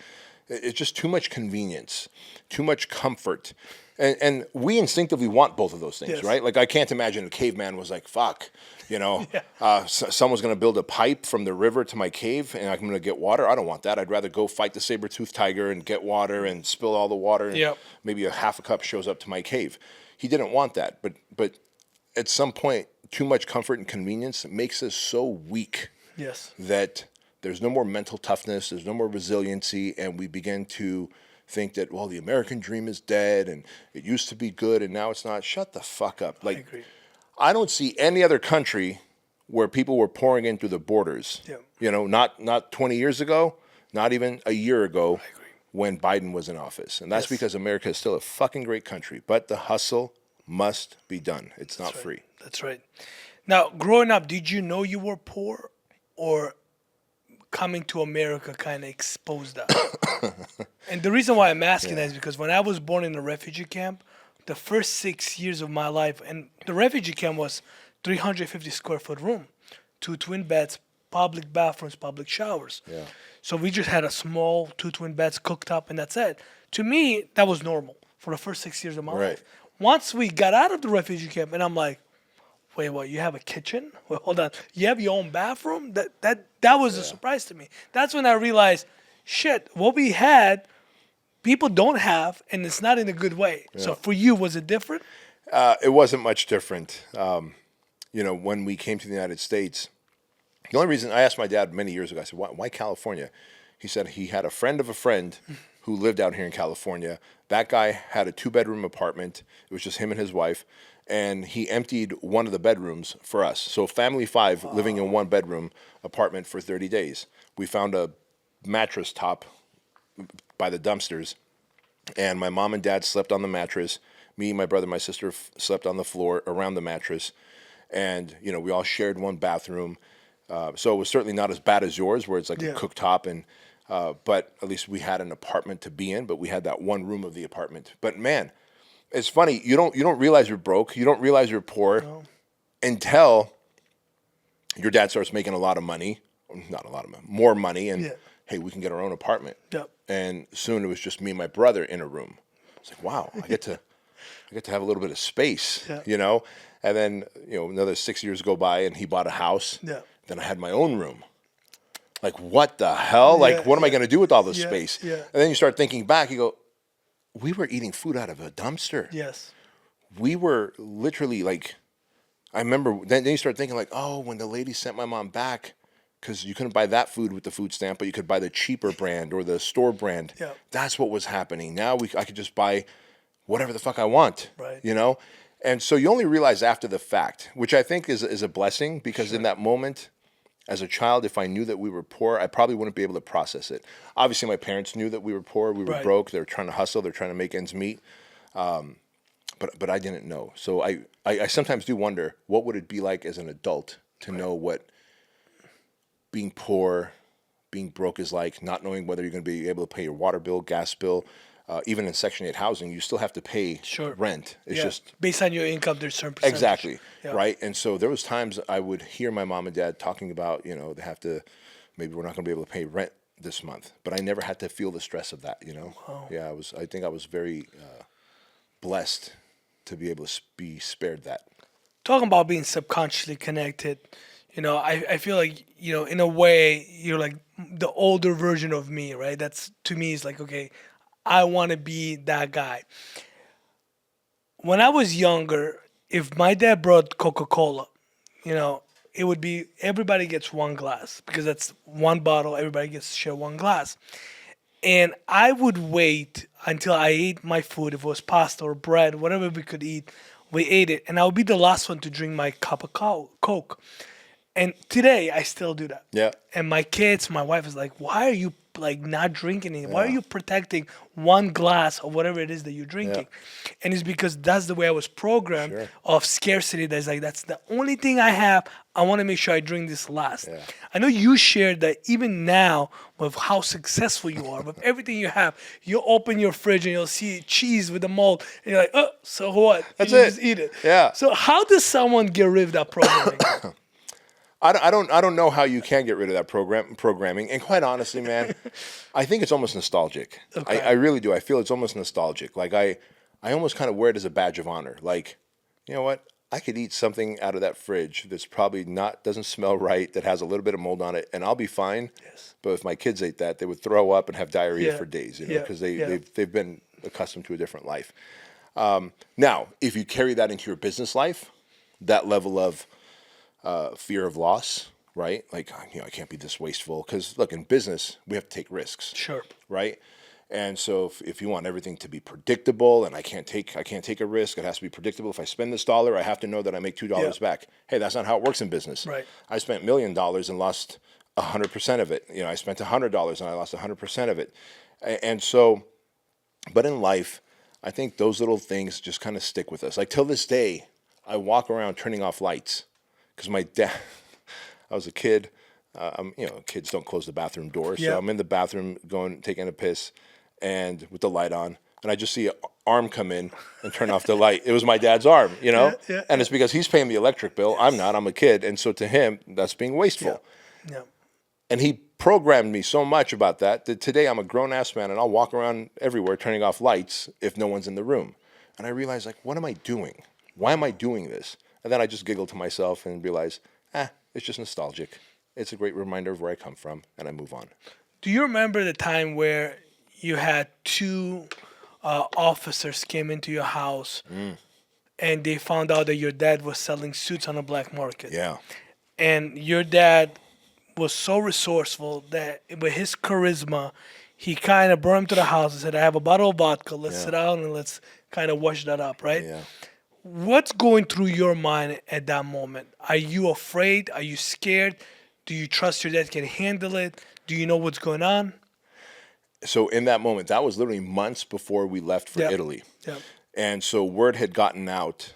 It's just too much convenience, too much comfort. And we instinctively want both of those things, Yes. right? Like I can't imagine a caveman was like, fuck, someone's going to build a pipe from the river to my cave and I'm going to get water. I don't want that. I'd rather go fight the saber-toothed tiger and get water and spill all the water. And Yep. maybe a half a cup shows up to my cave. He didn't want that. But at some point, too much comfort and convenience makes us so weak Yes. that there's no more mental toughness, there's no more resiliency, and we begin to think that, well, the American dream is dead and it used to be good and now it's not. Shut the fuck up. I agree. I don't see any other country where people were pouring in through the borders. Yeah. Not 20 years ago, not even a year ago I agree. when Biden was in office. And that's Yes. because America is still a fucking great country. But the hustle must be done. It's not Right. free. That's right. Now, growing up, did you know you were poor or coming to America kind of exposed that? And the reason why I'm asking that is because when I was born in a refugee camp, the first 6 years of my life, and the refugee camp was 350 square foot room, 2 twin beds, public bathrooms, public showers. Yeah. So we just had a small 2 twin beds cooked up, and that's it. To me, that was normal for the first 6 years of my Right. life. Once we got out of the refugee camp, and I'm like, wait, what? You have a kitchen? Wait, hold on. You have your own bathroom? That was a surprise to me. That's when I realized, shit, what we had, people don't have, and it's not in a good way. So for you, was it different? It wasn't much different. When we came to the United States, the only reason I asked my dad many years ago, I said, why California? He said he had a friend of a friend who lived out here in California. That guy had a 2-bedroom apartment. It was just him and his wife. And he emptied one of the bedrooms for us. So family 5 living in 1-bedroom apartment for 30 days. We found a mattress top by the dumpsters. And my mom and dad slept on the mattress. Me, my brother, my sister slept on the floor around the mattress. And, we all shared one bathroom. So it was certainly not as bad as yours, where it's like a cooktop. But at least we had an apartment to be in, but we had that one room of the apartment. But man, it's funny. You don't realize you're broke. You don't realize you're poor until your dad starts making a lot of money. Not a lot of money, more money. And hey, we can get our own apartment. Yep. And soon it was just me and my brother in a room. It's like, wow, I get to have a little bit of space, And then, another 6 years go by and he bought a house. Yeah. Then I had my own room. Like, what the hell? Like, what am I going to do with all this space? Yeah. And then you start thinking back, you go, we were eating food out of a dumpster. Yes. We were literally like, I remember, then you start thinking like, oh, when the lady sent my mom back, because you couldn't buy that food with the food stamp, but you could buy the cheaper brand or the store brand. Yeah. That's what was happening. Now I could just buy whatever the fuck I want, Right. And so you only realize after the fact, which I think is a blessing, because in that moment, as a child, if I knew that we were poor, I probably wouldn't be able to process it. Obviously, my parents knew that we were poor, we were Right. broke, they were trying to hustle, they're trying to make ends meet. But I didn't know. So I sometimes do wonder, what would it be like as an adult to know what being poor, being broke is like, not knowing whether you're going to be able to pay your water bill, gas bill. Even in Section 8 housing, you still have to pay rent. It's just based on your income, there's certain percentage. exactly Yeah. right. And so there was times I would hear my mom and dad talking about, they have to, maybe we're not going to be able to pay rent this month. But I never had to feel the stress of that. Wow. Yeah, I think I was very blessed to be able to be spared that. Talking about being subconsciously connected, I feel like, in a way, you're like the older version of me, right? That's to me is like, okay, I want to be that guy. When I was younger, if my dad brought Coca Cola, you know, it would be everybody gets one glass because that's one bottle, everybody gets to share one glass. And I would wait until I ate my food, if it was pasta or bread, whatever we could eat, we ate it. And I would be the last one to drink my cup of Coke. And today I still do that. Yeah. And my kids, my wife is like, why are you like not drinking it? Why are Yeah. you protecting one glass of whatever it is that you're drinking? And it's because that's the way I was programmed Sure. of scarcity. That's like, that's the only thing I have. I want to make sure I drink this last. Yeah. I know you shared that even now with how successful you are, with everything you have, you open your fridge and you'll see cheese with the mold. And you're like, oh, so what? That's you it. just eat it. Yeah. So how does someone get rid of that programming? I don't know how you can get rid of that programming. And quite honestly, man, I think it's almost nostalgic. Okay. I really do. I feel it's almost nostalgic. Like I almost kind of wear it as a badge of honor. Like, you know what? I could eat something out of that fridge that's probably doesn't smell right, that has a little bit of mold on it, and I'll be fine. Yes. But if my kids ate that, they would throw up and have diarrhea Yeah. for days, Yeah. because Yeah. they've been accustomed to a different life. Now, if you carry that into your business life, that level of fear of loss, right? Like, I can't be this wasteful, because look, in business, we have to take risks, Sure. right? And so if you want everything to be predictable, and I can't take a risk, it has to be predictable. If I spend this dollar, I have to know that I make $2 Yeah. back. Hey, that's not how it works in business. Right. I spent $1 million and lost 100% of it. I spent $100 and I lost 100% of it. And so, but in life, I think those little things just kind of stick with us. Like till this day, I walk around turning off lights because my dad. I was a kid. Kids don't close the bathroom door, so Yeah. I'm in the bathroom taking a piss, and with the light on, and I just see an arm come in and turn off the light. It was my dad's arm, Yeah, and it's because he's paying the electric bill. I'm not. I'm a kid, and so to him, that's being wasteful. Yeah. And he programmed me so much about that today I'm a grown ass man, and I'll walk around everywhere turning off lights if no one's in the room. And I realized, like, what am I doing? Why am I doing this? And then I just giggle to myself and realize, it's just nostalgic. It's a great reminder of where I come from, and I move on. Do you remember the time where you had two officers came into your house and they found out that your dad was selling suits on the black market? Yeah. And your dad was so resourceful that with his charisma, he kind of brought him to the house and said, I have a bottle of vodka. Let's sit down and let's kind of wash that up, right? Yeah. What's going through your mind at that moment? Are you afraid? Are you scared? Do you trust your dad can handle it? Do you know what's going on? So in that moment, that was literally months before we left for Yeah. Italy. Yeah. And so word had gotten out.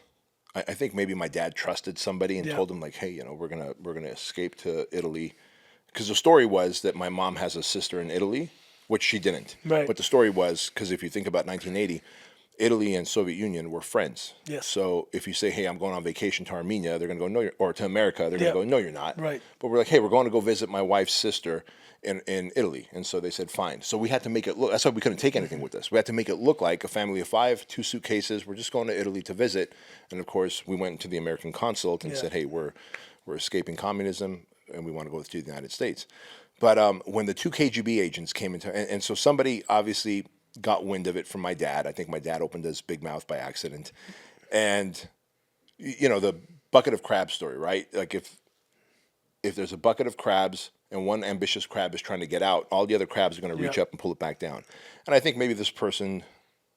I think maybe my dad trusted somebody and Yeah. told him, like, hey, we're gonna escape to Italy, because the story was that my mom has a sister in Italy, which she didn't. Right. But the story was, because if you think about 1980, Italy and Soviet Union were friends. Yes. So if you say, hey, I'm going on vacation to Armenia, they're going to go, no, or to America, they're Yeah. going to go, no, you're not. Right. But we're like, hey, we're going to go visit my wife's sister in Italy. And so they said, fine. So we had to make it look, that's why we couldn't take anything with us. We had to make it look like a family of 5, 2 suitcases. We're just going to Italy to visit. And of course, we went to the American consulate and Yeah. said, hey, we're escaping communism and we want to go to the United States. But when the 2 KGB agents came into, and so somebody obviously got wind of it from my dad. I think my dad opened his big mouth by accident. And, the bucket of crabs story, right? Like if there's a bucket of crabs and one ambitious crab is trying to get out, all the other crabs are going to reach Yeah. up and pull it back down. And I think maybe this person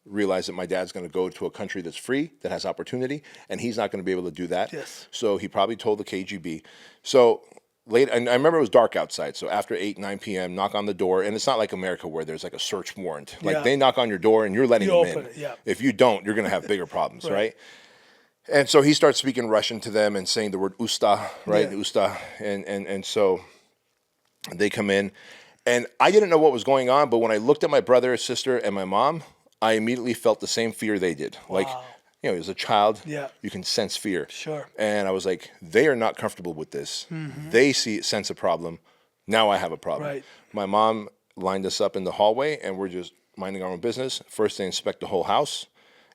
realized that my dad's going to go to a country that's free, that has opportunity, and he's not going to be able to do that. Yes. So he probably told the KGB. So late, and I remember it was dark outside. So after 8, 9 p.m., knock on the door. And it's not like America where there's like a search warrant. Like Yeah. they knock on your door and you're letting You them open in. it, yeah. If you don't, you're going to have bigger problems, Right. right? And so he starts speaking Russian to them and saying the word usta, right? Yeah. Usta. And so they come in. And I didn't know what was going on, but when I looked at my brother, sister, and my mom, I immediately felt the same fear they did. Like, as a child, Yeah. you can sense fear. Sure. And I was like, they are not comfortable with this. They sense a problem. Now I have a problem. Right. My mom lined us up in the hallway, and we're just minding our own business. First, they inspect the whole house.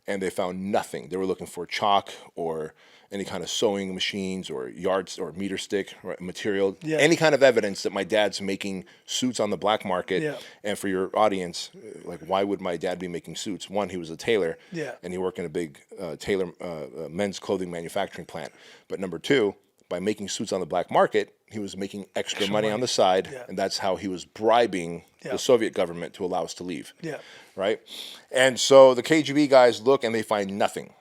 and they found nothing. They were looking for chalk or any kind of sewing machines or yards or meter stick material, Yeah. any kind of evidence that my dad's making suits on the black market. Yeah. And for your audience, like, why would my dad be making suits? One, he was a tailor, Yeah. and he worked in a big men's clothing manufacturing plant. But number two, by making suits on the black market, he was making extra money on the side, Yeah. and that's how he was bribing Yeah. the Soviet government to allow us to leave. Yeah. Right? And so the KGB guys look and they find nothing.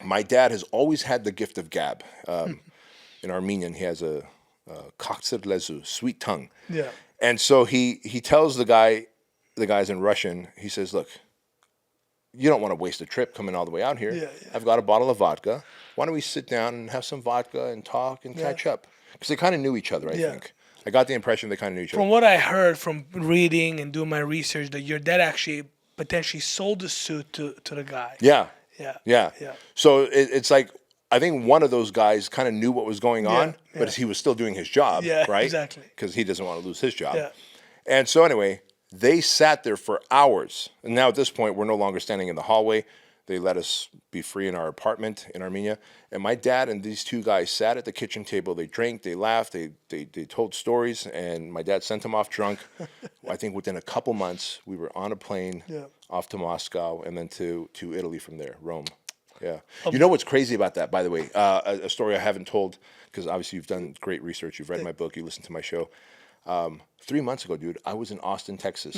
My dad has always had the gift of gab. In Armenian, he has a kaksir lezu, sweet tongue. Yeah. And so he tells the guys in Russian, he says, look, you don't want to waste a trip coming all the way out here. Yeah, yeah. I've got a bottle of vodka. Why don't we sit down and have some vodka and talk and catch up? Because they kind of knew each other, I think. I got the impression they kind of knew each other. From what I heard from reading and doing my research, that your dad actually potentially sold the suit to the guy. Yeah. Yeah. Yeah. Yeah. So it's like, I think one of those guys kind of knew what was going on, but he was still doing his job, Yeah, right? exactly. Because he doesn't want to lose his job. Yeah. And so anyway, they sat there for hours. And now at this point, we're no longer standing in the hallway. They let us be free in our apartment in Armenia. And my dad and these two guys sat at the kitchen table. They drank, they laughed, they told stories, and my dad sent them off drunk. I think within a couple months, we were on a plane off to Moscow and then to Italy from there, Rome. Yeah. You know what's crazy about that, by the way? A story I haven't told, because obviously you've done great research. You've read my book. You listened to my show. 3 months ago, dude, I was in Austin, Texas.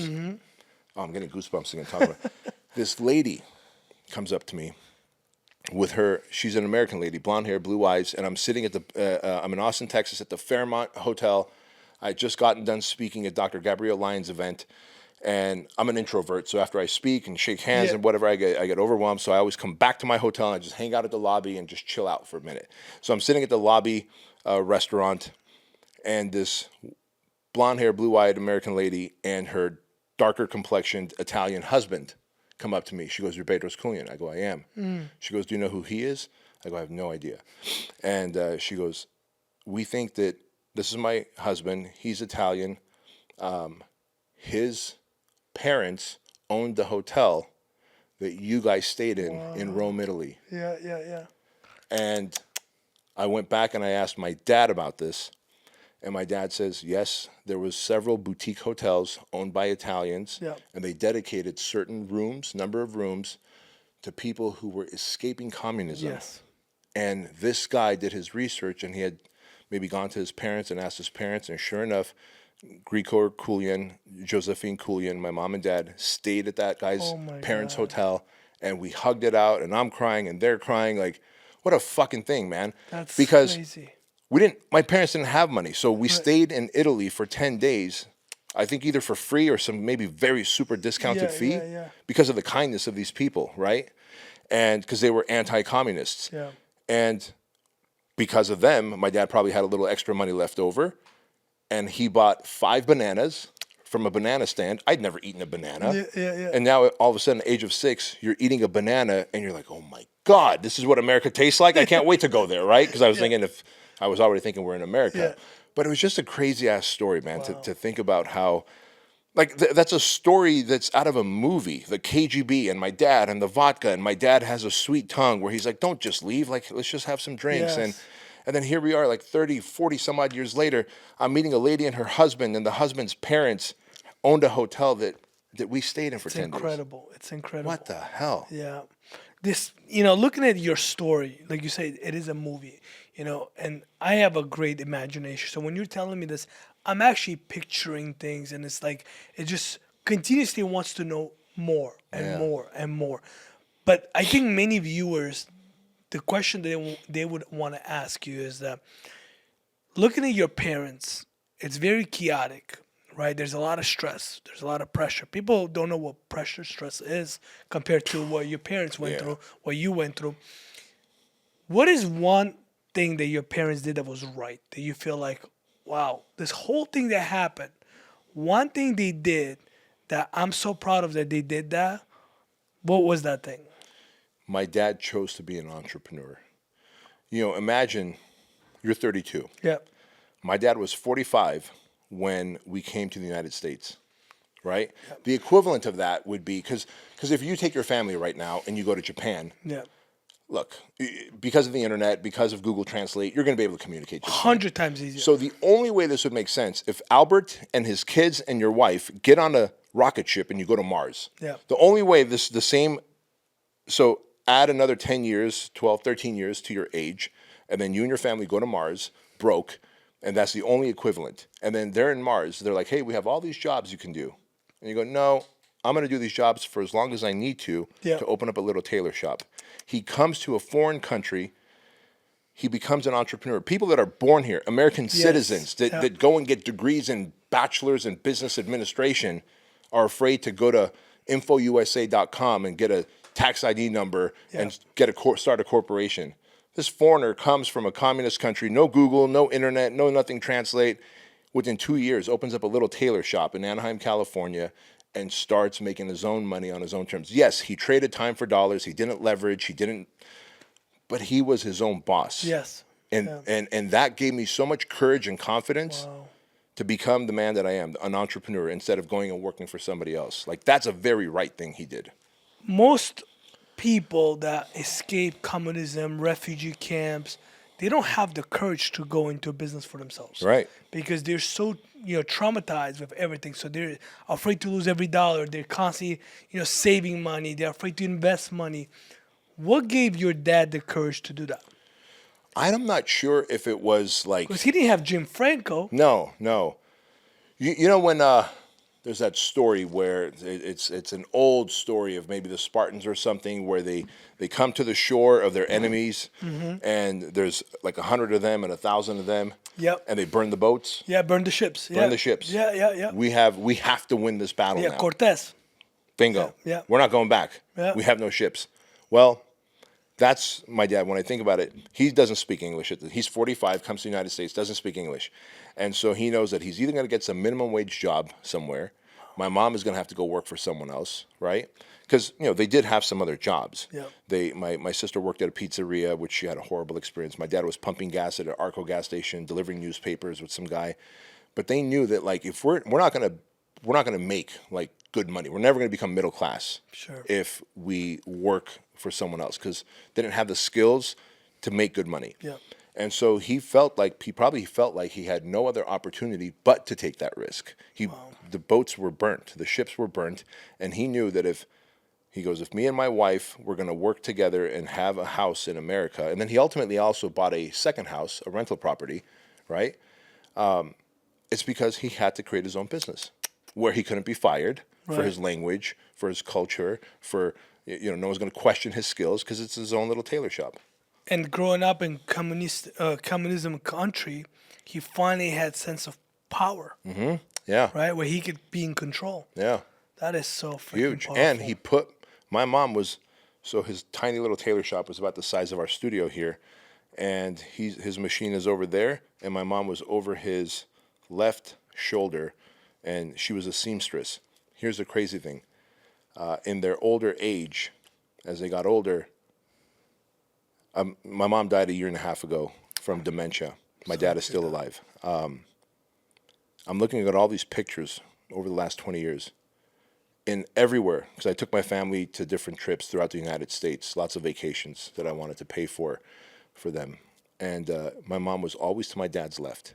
Oh, I'm getting goosebumps again talking about it. This lady comes up to me with her. She's an American lady, blonde hair, blue eyes, and I'm sitting at I'm in Austin, Texas, at the Fairmont Hotel. I had just gotten done speaking at Dr. Gabrielle Lyons' event. And I'm an introvert, so after I speak and shake hands and whatever, I get overwhelmed. So I always come back to my hotel and I just hang out at the lobby and just chill out for a minute. So I'm sitting at the lobby restaurant, and this blonde hair, blue eyed American lady and her darker complexioned Italian husband come up to me. She goes, "You're Bedros Koulian." I go, "I am." She goes, "Do you know who he is?" I go, "I have no idea." And she goes, "We think that this is my husband. He's Italian. His parents owned the hotel that you guys stayed in Rome, Italy." Yeah. And I went back and I asked my dad about this, and my dad says, yes, there was several boutique hotels owned by Italians, and they dedicated certain number of rooms, to people who were escaping communism. Yes. And this guy did his research, and he had maybe gone to his parents and asked his parents, and sure enough, Grigor Koulian, Josephine Koulian, my mom and dad stayed at that guy's parents' hotel, and we hugged it out, and I'm crying and they're crying. Like, what a fucking thing, man. That's because crazy. my parents didn't have money, so we stayed in Italy for 10 days, I think either for free or some maybe very super discounted fee because of the kindness of these people, right? And because they were anti-communists. Yeah. And because of them, my dad probably had a little extra money left over, and he bought 5 bananas from a banana stand. I'd never eaten a banana. Yeah. And now all of a sudden, at the age of 6, you're eating a banana and you're like, oh my God, this is what America tastes like? I can't wait to go there, right? Because I was I was already thinking we're in America. Yeah. But it was just a crazy ass story, man, to think about how, like, that's a story that's out of a movie, the KGB and my dad and the vodka, and my dad has a sweet tongue where he's like, don't just leave, like, let's just have some drinks. Yes. And then here we are, like 30, 40 some odd years later, I'm meeting a lady and her husband, and the husband's parents owned a hotel that we stayed in for 10 days. It's incredible. What the hell? Yeah. This, looking at your story, like you say, it is a movie, and I have a great imagination. So when you're telling me this, I'm actually picturing things, and it's like, it just continuously wants to know more and more and more. But I think many viewers, the question that they would want to ask you is that, looking at your parents, it's very chaotic, right? There's a lot of stress. There's a lot of pressure. People don't know what pressure, stress is compared to what your parents went through, what you went through. What is one thing that your parents did that was right, that you feel like, wow, this whole thing that happened, one thing they did that I'm so proud of that they did that, what was that thing? My dad chose to be an entrepreneur. Imagine you're 32. Yeah. My dad was 45 when we came to the United States, right? The equivalent of that would be, because if you take your family right now and you go to Japan, Yeah. look, because of the internet, because of Google Translate, you're going to be able to communicate just fine. 100 times easier. So the only way this would make sense, if Albert and his kids and your wife get on a rocket ship and you go to Mars, Yeah. the only way the same, so add another 10 years, 12, 13 years to your age, and then you and your family go to Mars, broke, and that's the only equivalent. And then they're in Mars, they're like, hey, we have all these jobs you can do. And you go, no, I'm going to do these jobs for as long as I need to open up a little tailor shop. He comes to a foreign country. He becomes an entrepreneur. People that are born here, American citizens that go and get degrees in bachelor's in business administration are afraid to go to infousa.com and get a tax ID number and get start a corporation. This foreigner comes from a communist country, no Google, no internet, no nothing translate. Within 2 years, opens up a little tailor shop in Anaheim, California, and starts making his own money on his own terms. Yes, he traded time for dollars. He didn't leverage. But he was his own boss. Yes. And that gave me so much courage and confidence to become the man that I am, an entrepreneur, instead of going and working for somebody else. Like, that's a very right thing he did. Most people that escape communism, refugee camps, they don't have the courage to go into business for themselves. Right. Because they're so traumatized with everything. So they're afraid to lose every dollar. They're constantly saving money. They're afraid to invest money. What gave your dad the courage to do that? I'm not sure if it was like... Because he didn't have Jim Franco. No. You know when there's that story where it's an old story of maybe the Spartans or something, where they come to the shore of their enemies, and there's like 100 of them and 1,000 of them. Yep. And they burn the boats. Yeah, burn the ships. Burn the ships. Yeah. We have to win this battle now. Cortez. Bingo. Yeah. We're not going back. Yeah. We have no ships. Well, that's my dad. When I think about it, he doesn't speak English. He's 45, comes to the United States, doesn't speak English. And so he knows that he's either going to get some minimum wage job somewhere. My mom is going to have to go work for someone else, right? Because, they did have some other jobs. Yeah. My sister worked at a pizzeria, which she had a horrible experience. My dad was pumping gas at an Arco gas station, delivering newspapers with some guy. But they knew that, like, if we're not going to make, like, good money. We're never going to become middle class if we work for someone else, because they didn't have the skills to make good money. Yeah. And so he probably felt like he had no other opportunity but to take that risk. The boats were burnt, the ships were burnt, and he knew that if me and my wife were going to work together and have a house in America, and then he ultimately also bought a second house, a rental property, right? It's because he had to create his own business where he couldn't be fired for his language, for his culture, for, no one's going to question his skills, because it's his own little tailor shop. And growing up in communism country, he finally had sense of power. Mm-hmm. Yeah. Right? Where he could be in control. Yeah. That is so freaking huge. powerful. And my mom was, so his tiny little tailor shop was about the size of our studio here. And his machine is over there. And my mom was over his left shoulder. And she was a seamstress. Here's the crazy thing. In their older age, as they got older, my mom died 1.5 years ago from dementia. My dad is still alive. I'm looking at all these pictures over the last 20 years. In everywhere, because I took my family to different trips throughout the United States, lots of vacations that I wanted to pay for them. And my mom was always to my dad's left.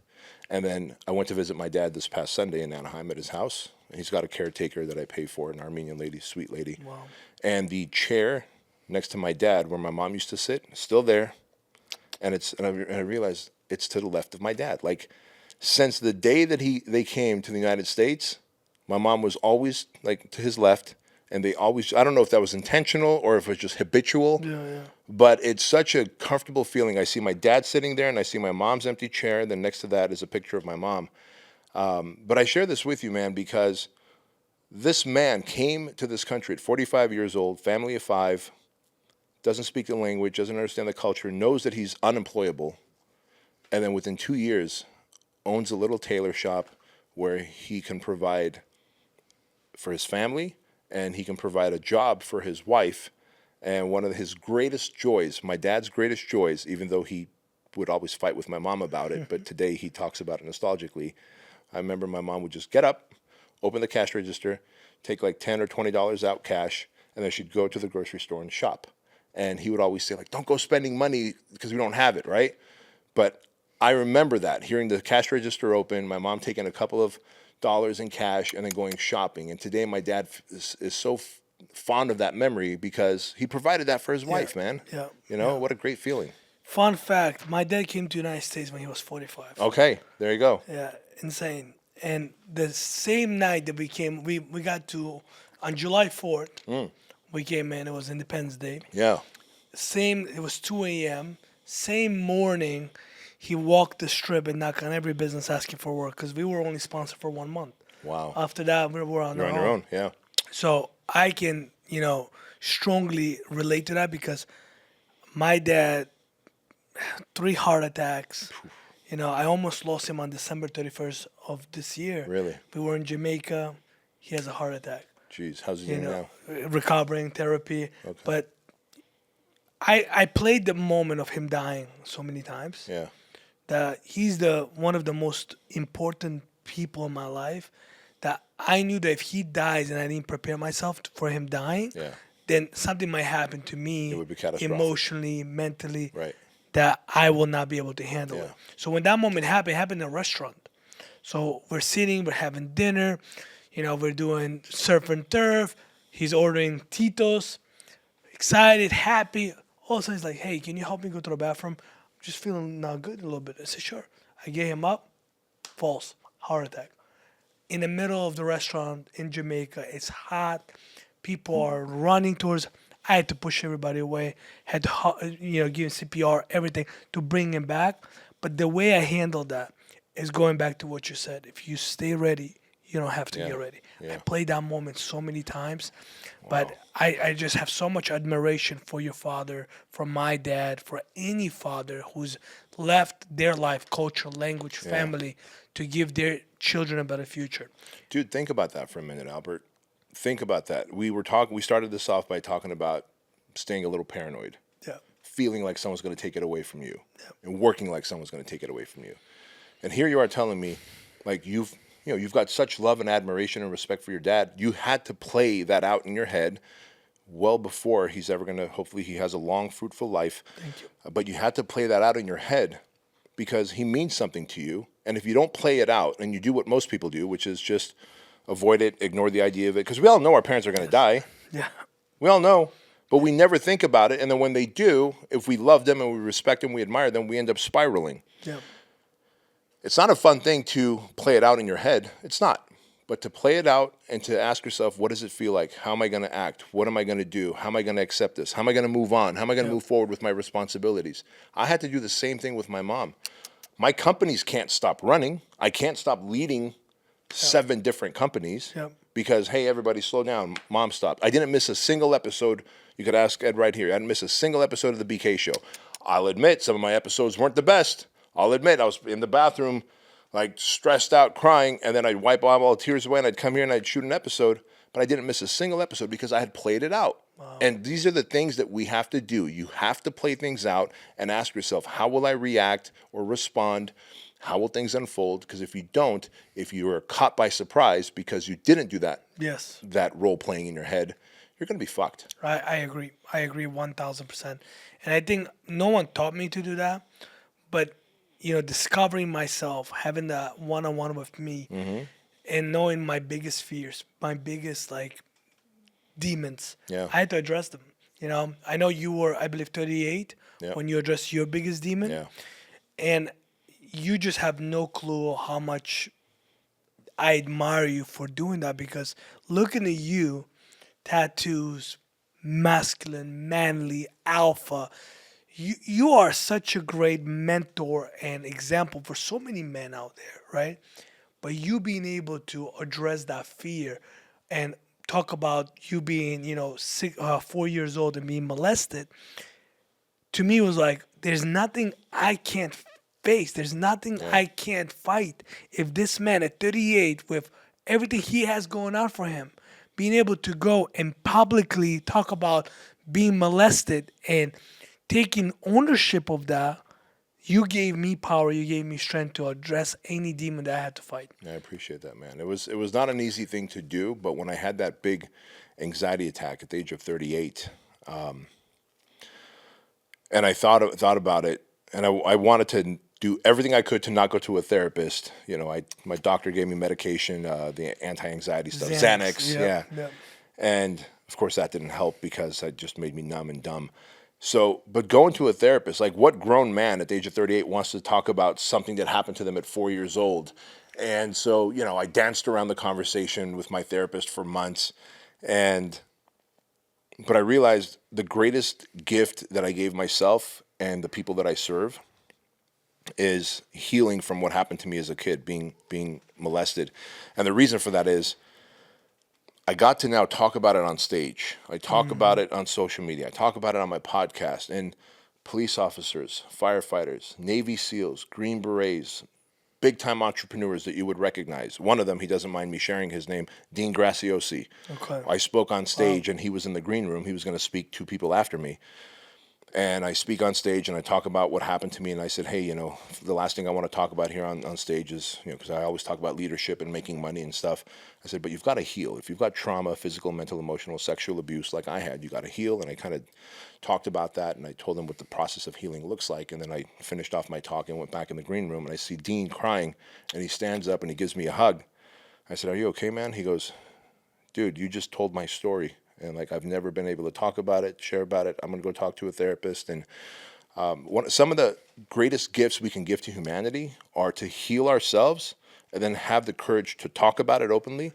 And then I went to visit my dad this past Sunday in Anaheim at his house. And he's got a caretaker that I pay for, an Armenian lady, sweet lady. Wow. And the chair next to my dad, where my mom used to sit, is still there. And I realized it's to the left of my dad. Like, since the day that they came to the United States, my mom was always like to his left, and they always, I don't know if that was intentional or if it was just habitual, but it's such a comfortable feeling. I see my dad sitting there, and I see my mom's empty chair, and then next to that is a picture of my mom. But I share this with you, man, because this man came to this country at 45 years old, family of 5, doesn't speak the language, doesn't understand the culture, knows that he's unemployable, and then within 2 years owns a little tailor shop where he can provide for his family, and he can provide a job for his wife. And one of his greatest joys, my dad's greatest joys, even though he would always fight with my mom about it, but today he talks about it nostalgically. I remember my mom would just get up, open the cash register, take like $10 or $20 out cash, and then she'd go to the grocery store and shop. And he would always say, like, don't go spending money because we don't have it, right? But I remember that, hearing the cash register open, my mom taking a couple of dollars in cash and then going shopping. And today my dad is so fond of that memory because he provided that for his wife, man. Yeah. You know, what a great feeling. Fun fact, my dad came to the United States when he was 45. Okay, there you go. Yeah, insane. And the same night that we got to, on July 4th, we came in, it was Independence Day. Yeah. It was 2 a.m. Same morning, he walked the strip and knocked on every business asking for work because we were only sponsored for 1 month. Wow. After that, we were on You're our on your own, yeah. So I can, strongly relate to that because my dad, 3 heart attacks. I almost lost him on December 31st of this year. Really? We were in Jamaica. He has a heart attack. Jeez, how's he doing now? Recovering therapy. Okay. But I played the moment of him dying so many times. Yeah. That he's one of the most important people in my life. That I knew that if he dies and I didn't prepare myself for him dying, then something might happen to me. It would be catastrophic. Emotionally, mentally. Right. That I will not be able to handle Yeah. it. So when that moment happened, it happened in a restaurant. So we're sitting, we're having dinner, we're doing surf and turf. He's ordering Tito's, excited, happy. All of a sudden he's like, hey, can you help me go to the bathroom? I'm just feeling not good a little bit. I said, sure. I get him up, falls, heart attack. In the middle of the restaurant in Jamaica, it's hot. People are running towards. I had to push everybody away. Had to, give him CPR, everything to bring him back. But the way I handled that is going back to what you said. If you stay ready, you don't have to get ready. Yeah. I played that moment so many times, but I just have so much admiration for your father, for my dad, for any father who's left their life, culture, language, family to give their children a better future. Dude, think about that for a minute, Albert. Think about that. We started this off by talking about staying a little paranoid. Yeah. Feeling like someone's going to take it away from you. And working like someone's going to take it away from you. And here you are telling me, like, you've got such love and admiration and respect for your dad. You had to play that out in your head well before he's ever going to, hopefully he has a long, fruitful life. Thank you. But you had to play that out in your head because he means something to you. And if you don't play it out and you do what most people do, which is just avoid it, ignore the idea of it, because we all know our parents are going to die. Yeah. We all know. But we never think about it. And then when they do, if we love them and we respect them, we admire them, we end up spiraling. Yeah. It's not a fun thing to play it out in your head. It's not. But to play it out and to ask yourself, what does it feel like? How am I going to act? What am I going to do? How am I going to accept this? How am I going to move on? How am I going to move forward with my responsibilities? I had to do the same thing with my mom. My companies can't stop running. I can't stop leading 7 different companies because, hey, everybody slow down. Mom stopped. I didn't miss a single episode. You could ask Ed right here. I didn't miss a single episode of the BK show. I'll admit some of my episodes weren't the best. I'll admit I was in the bathroom, like stressed out, crying, and then I'd wipe all the tears away and I'd come here and I'd shoot an episode, but I didn't miss a single episode because I had played it out. Wow. And these are the things that we have to do. You have to play things out and ask yourself, how will I react or respond? How will things unfold? Because if you don't, if you are caught by surprise because you didn't do that, that role playing in your head, you're going to be fucked. I agree. I agree 1,000%. And I think no one taught me to do that, but discovering myself, having that one-on-one with me, and knowing my biggest fears, my biggest demons, I had to address them. I know you were, I believe, 38 when you addressed your biggest demon, and you just have no clue how much I admire you for doing that, because looking at you, tattoos, masculine, manly, alpha. You are such a great mentor and example for so many men out there, right? But you being able to address that fear and talk about you being, 4 years old and being molested, to me was like, there's nothing I can't face. There's nothing I can't fight. If this man at 38, with everything he has going on for him, being able to go and publicly talk about being molested and taking ownership of that, You gave me power, you gave me strength to address any demon that I had to fight. I appreciate that, man. It was not an easy thing to do, but when I had that big anxiety attack at the age of 38, and I thought about it, and I wanted to do everything I could to not go to a therapist. My doctor gave me medication, the anti-anxiety stuff, Xanax, Yep, yeah, yep. and of course that didn't help because it just made me numb and dumb. So, but going to a therapist, like what grown man at the age of 38 wants to talk about something that happened to them at 4 years old? And so, I danced around the conversation with my therapist for months, and but I realized the greatest gift that I gave myself and the people that I serve is healing from what happened to me as a kid, being molested. And the reason for that is I got to now talk about it on stage. I talk about it on social media. I talk about it on my podcast. And police officers, firefighters, Navy SEALs, Green Berets, big time entrepreneurs that you would recognize. One of them, he doesn't mind me sharing his name, Dean Graciosi. Okay. I spoke on stage and he was in the green room. He was going to speak to people after me. And I speak on stage and I talk about what happened to me. And I said, hey, the last thing I want to talk about here on stage is, because I always talk about leadership and making money and stuff. I said, but you've got to heal. If you've got trauma, physical, mental, emotional, sexual abuse like I had, you got to heal. And I kind of talked about that. And I told them what the process of healing looks like. And then I finished off my talk and went back in the green room. And I see Dean crying. And he stands up and he gives me a hug. I said, are you okay, man? He goes, dude, you just told my story. And like, I've never been able to talk about it, share about it. I'm going to go talk to a therapist. And some of the greatest gifts we can give to humanity are to heal ourselves and then have the courage to talk about it openly,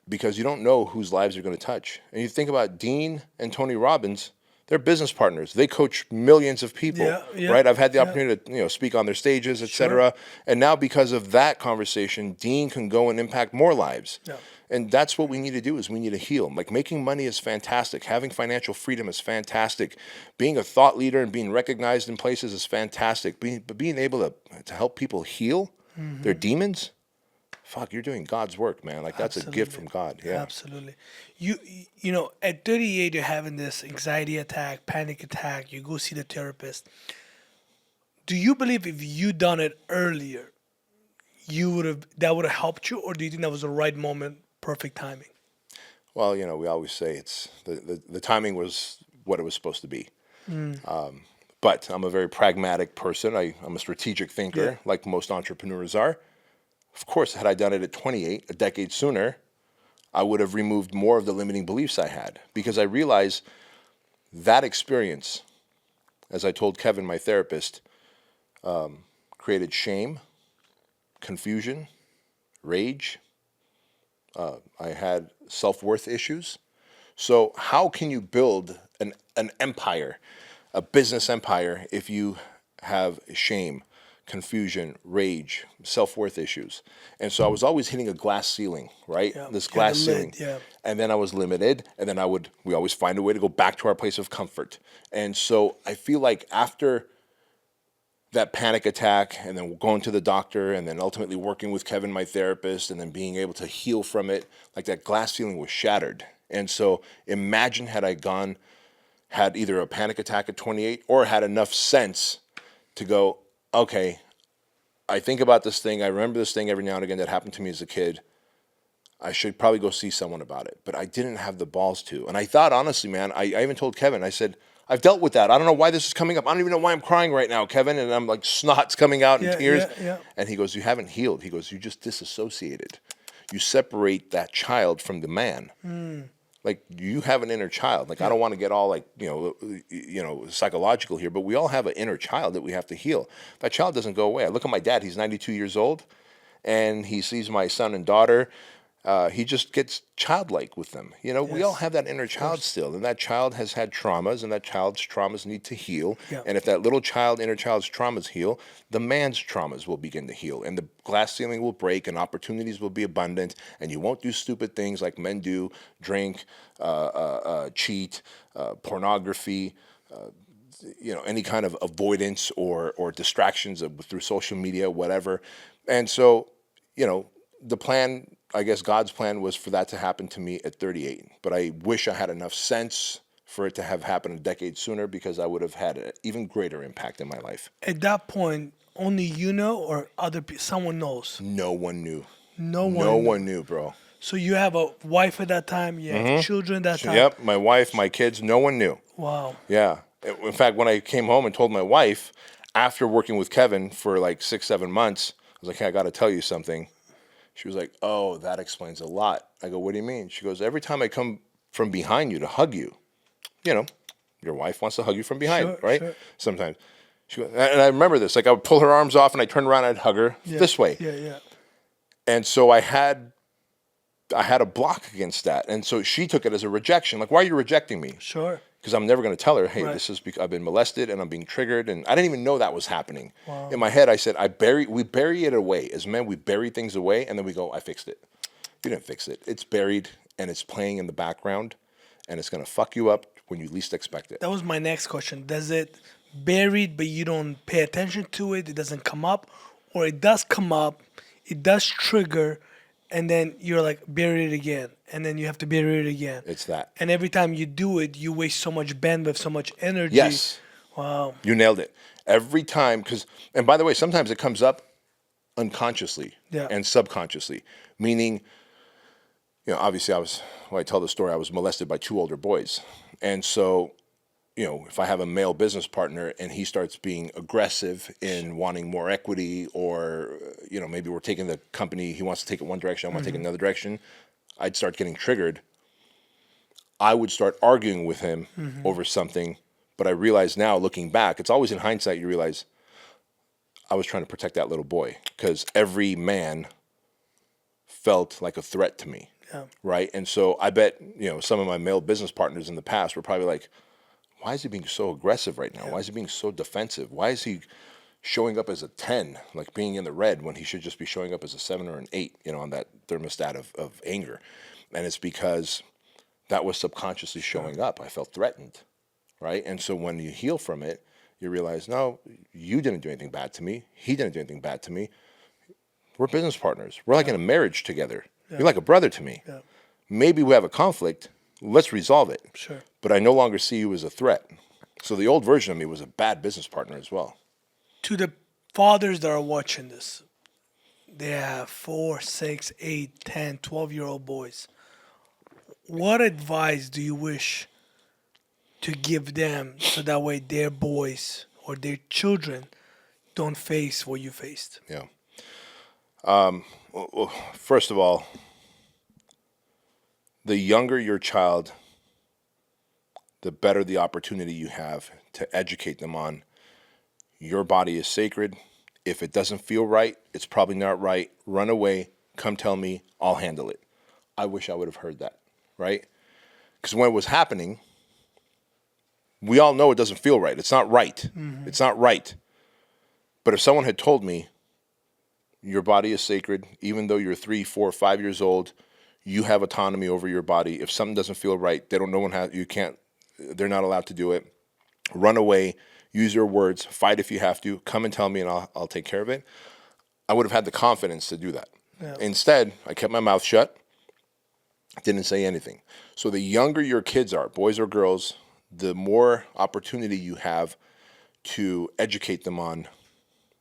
because you don't know whose lives you're going to touch. And you think about Dean and Tony Robbins, they're business partners. They coach millions of people, Yeah, yeah, right? I've had the yeah. opportunity to speak on their stages, etc. And now because of that conversation, Dean can go and impact more lives. Yeah. And that's what we need to do, is we need to heal. Like, making money is fantastic. Having financial freedom is fantastic. Being a thought leader and being recognized in places is fantastic. But being able to help people heal their demons, fuck, you're doing God's work, man. Like, that's a gift from God. Yeah. Absolutely. At 38, you're having this anxiety attack, panic attack. You go see the therapist. Do you believe if you done it earlier, that would have helped you, or do you think that was the right moment, perfect timing? Well, we always say it's the timing was what it was supposed to be. But I'm a very pragmatic person. I'm a strategic thinker, Yeah. like most entrepreneurs are. Of course, had I done it at 28, a decade sooner, I would have removed more of the limiting beliefs I had, because I realized that experience, as I told Kevin, my therapist, created shame, confusion, rage. I had self-worth issues. So how can you build an empire, a business empire, if you have shame, confusion, rage, self-worth issues? And so I was always hitting a glass ceiling, right? Yeah. This Yeah, glass the ceiling. lid, yeah. And then I was limited, and then we always find a way to go back to our place of comfort. And so I feel like after that panic attack, and then going to the doctor, and then ultimately working with Kevin, my therapist, and then being able to heal from it, like, that glass ceiling was shattered. And so imagine had I had either a panic attack at 28 or had enough sense to go, okay, I think about this thing, I remember this thing every now and again that happened to me as a kid. I should probably go see someone about it. But I didn't have the balls to. And I thought, honestly, man, I even told Kevin, I said, I've dealt with that. I don't know why this is coming up. I don't even know why I'm crying right now, Kevin. And I'm like, snot's coming out and Yeah, tears. yeah, yeah. And he goes, you haven't healed. He goes, you just disassociated. You separate that child from the man. Like, you have an inner child. Like, I don't want to get all like, psychological here, but we all have an inner child that we have to heal. That child doesn't go away. I look at my dad, he's 92 years old, and he sees my son and daughter. He just gets childlike with them. We all Yes, have that inner child still, and that child has had traumas, and that child's traumas need to heal. Yeah. And if that inner child's traumas heal, the man's traumas will begin to heal, and the glass ceiling will break, and opportunities will be abundant, and you won't do stupid things like men do: drink, cheat, pornography, any kind of avoidance or distractions through social media, whatever. And so, the plan, I guess God's plan, was for that to happen to me at 38. But I wish I had enough sense, for it to have happened a decade sooner because I would have had an even greater impact in my life. At that point, only you know, or someone knows. No one knew. No No one one knew. knew, bro. So you have a wife at that time. You have children at that time. Yep, my wife, my kids, no one knew. Wow. Yeah. In fact, when I came home and told my wife, after working with Kevin for like 6, 7 months, I was like, hey, I got to tell you something. She was like, oh, that explains a lot. I go, what do you mean? She goes, every time I come from behind you to hug you, you know, your wife wants to hug you from behind, Sure, right? sure. Sometimes. She goes, and I remember this. Like I would pull her arms off and I'd turn around and I'd hug her this way. Yeah, yeah. And so I had a block against that. And so she took it as a rejection. Like, why are you rejecting me? Sure. Because I'm never going to tell her, hey, Right. this is I've been molested and I'm being triggered. And I didn't even know that was happening. Wow. In my head, I said, we bury it away. As men, we bury things away and then we go, I fixed it. You didn't fix it. It's buried and it's playing in the background and it's going to fuck you up when you least expect it. That was my next question. Does it buried, but you don't pay attention to it? It doesn't come up, or it does come up, it does trigger, and then you're like bury it again, and then you have to bury it again. It's that. And every time you do it, you waste so much bandwidth, so much energy. Yes. Wow. You nailed it. Every time, and by the way, sometimes it comes up unconsciously Yeah. and subconsciously, meaning, obviously when I tell the story, I was molested by 2 older boys. And so, if I have a male business partner and he starts being aggressive in wanting more equity or, maybe we're taking the company, he wants to take it one direction, I want to take it another direction, I'd start getting triggered. I would start arguing with him over something. But I realize now, looking back, it's always in hindsight, you realize I was trying to protect that little boy because every man felt like a threat to me. Yeah. Right. And so I bet, some of my male business partners in the past were probably like, why is he being so aggressive right now? Why is he being so defensive? Why is he showing up as a 10, like being in the red when he should just be showing up as a 7 or an 8, on that thermostat of anger? And it's because that was subconsciously showing up. I felt threatened. Right. And so when you heal from it, you realize, no, you didn't do anything bad to me. He didn't do anything bad to me. We're business partners. We're like in a marriage together. You're like a brother to me. Yeah. Maybe we have a conflict. Let's resolve it. Sure. But I no longer see you as a threat. So the old version of me was a bad business partner as well. To the fathers that are watching this, they have 4, 6, 8, 10, 12-year-old boys. What advice do you wish to give them so that way their boys or their children don't face what you faced? Yeah. Well, first of all, the younger your child, the better the opportunity you have to educate them on your body is sacred. If it doesn't feel right, it's probably not right. Run away. Come tell me. I'll handle it. I wish I would have heard that, right? Because when it was happening, we all know it doesn't feel right. It's not right. Mm-hmm. It's not right. But if someone had told me, your body is sacred, even though you're 3, 4, 5 years old, you have autonomy over your body. If something doesn't feel right, they're not allowed to do it. Run away, use your words, fight if you have to, come and tell me and I'll take care of it. I would have had the confidence to do that. Yeah. Instead, I kept my mouth shut, didn't say anything. So the younger your kids are, boys or girls, the more opportunity you have to educate them on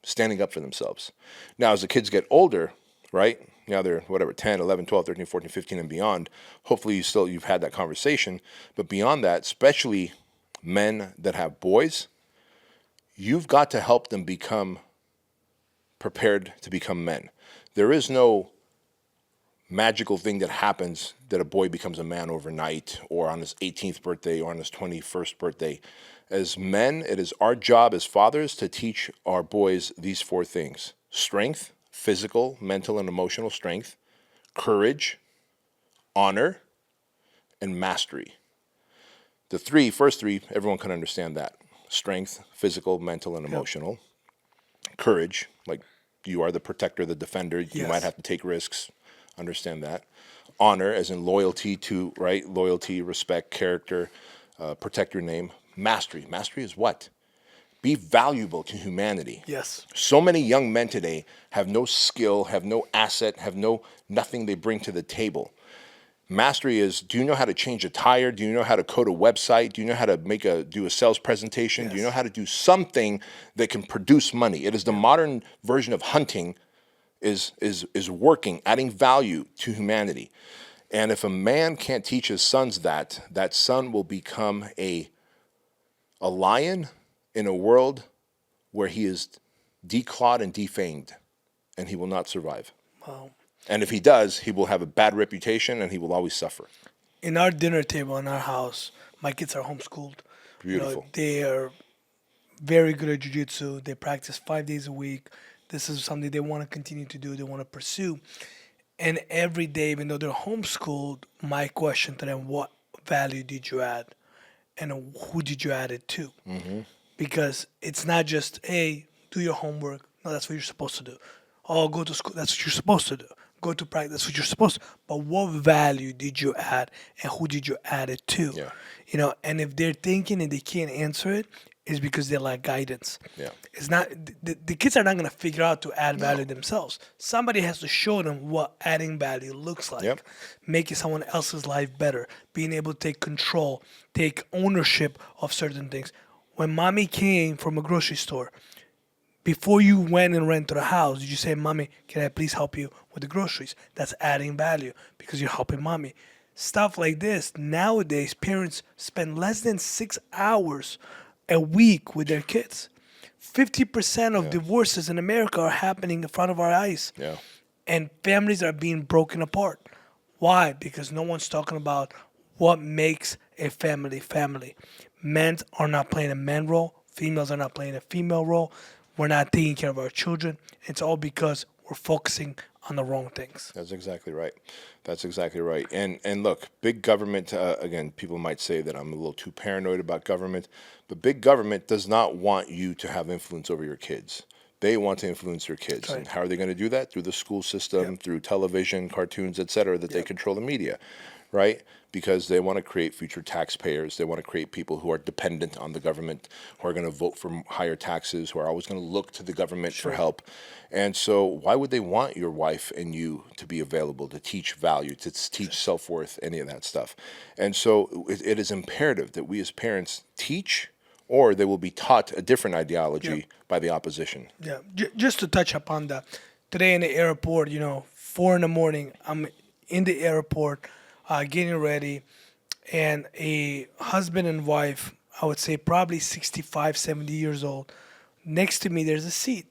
standing up for themselves. Now, as the kids get older, right? Now they're 10, 11, 12, 13, 14, 15 and beyond. Hopefully you've had that conversation. But beyond that, especially men that have boys, you've got to help them become prepared to become men. There is no magical thing that happens that a boy becomes a man overnight or on his 18th birthday or on his 21st birthday. As men, it is our job as fathers to teach our boys these 4 things: strength, physical, mental, and emotional strength, courage, honor, and mastery. The first three, everyone can understand that. Strength, physical, mental, and emotional. Yep. Courage, like you are the protector, the defender. You might have to take risks. Understand that. Honor, as in loyalty to, right? Loyalty, respect, character, protect your name. Mastery. Mastery is what? Be valuable to humanity. Yes. So many young men today have no skill, have no asset, have nothing they bring to the table. Mastery is, do you know how to change a tire? Do you know how to code a website? Do you know how to do a sales presentation? Do you know how to do something that can produce money? It is the modern version of hunting is working, adding value to humanity. And if a man can't teach his sons that, that son will become a lion in a world where he is declawed and defanged, and he will not survive. Wow. And if he does, he will have a bad reputation and he will always suffer. In our dinner table in our house, my kids are homeschooled. Beautiful. They are very good at jiu-jitsu. They practice 5 days a week. This is something they want to continue to do. They want to pursue. And every day, even though they're homeschooled, my question to them, what value did you add? And who did you add it to? Because it's not just, hey, do your homework. No, that's what you're supposed to do. Oh, go to school. That's what you're supposed to do. Go to practice. That's what you're supposed to. But what value did you add, and who did you add it to? Yeah. And if they're thinking and they can't answer it, it's because they lack guidance. Yeah. It's not the kids are not gonna figure out to add value themselves. Somebody has to show them what adding value looks like. Yep. Making someone else's life better, being able to take control, take ownership of certain things. When mommy came from a grocery store, before you went and rented a house, did you say, Mommy, can I please help you with the groceries? That's adding value because you're helping mommy. Stuff like this, nowadays, parents spend less than 6 hours a week with their kids. 50% of divorces in America are happening in front of our eyes. Yeah. And families are being broken apart. Why? Because no one's talking about what makes a family family. Men are not playing a man role. Females are not playing a female role. We're not taking care of our children. It's all because we're focusing on the wrong things. That's exactly right. That's exactly right. And look, big government, again, people might say that I'm a little too paranoid about government, but big government does not want you to have influence over your kids. They want to influence your kids. Right. And how are they going to do that? Through the school system, through television, cartoons, et cetera, that they control the media, right? Because they want to create future taxpayers. They want to create people who are dependent on the government, who are going to vote for higher taxes, who are always going to look to the government for help. And so why would they want your wife and you to be available, to teach value, to teach self-worth, any of that stuff? And so it is imperative that we as parents teach, or they will be taught a different ideology by the opposition. Yeah, just to touch upon that. Today in the airport, 4 in the morning, I'm in the airport getting ready, and a husband and wife, I would say probably 65, 70 years old, next to me there's a seat.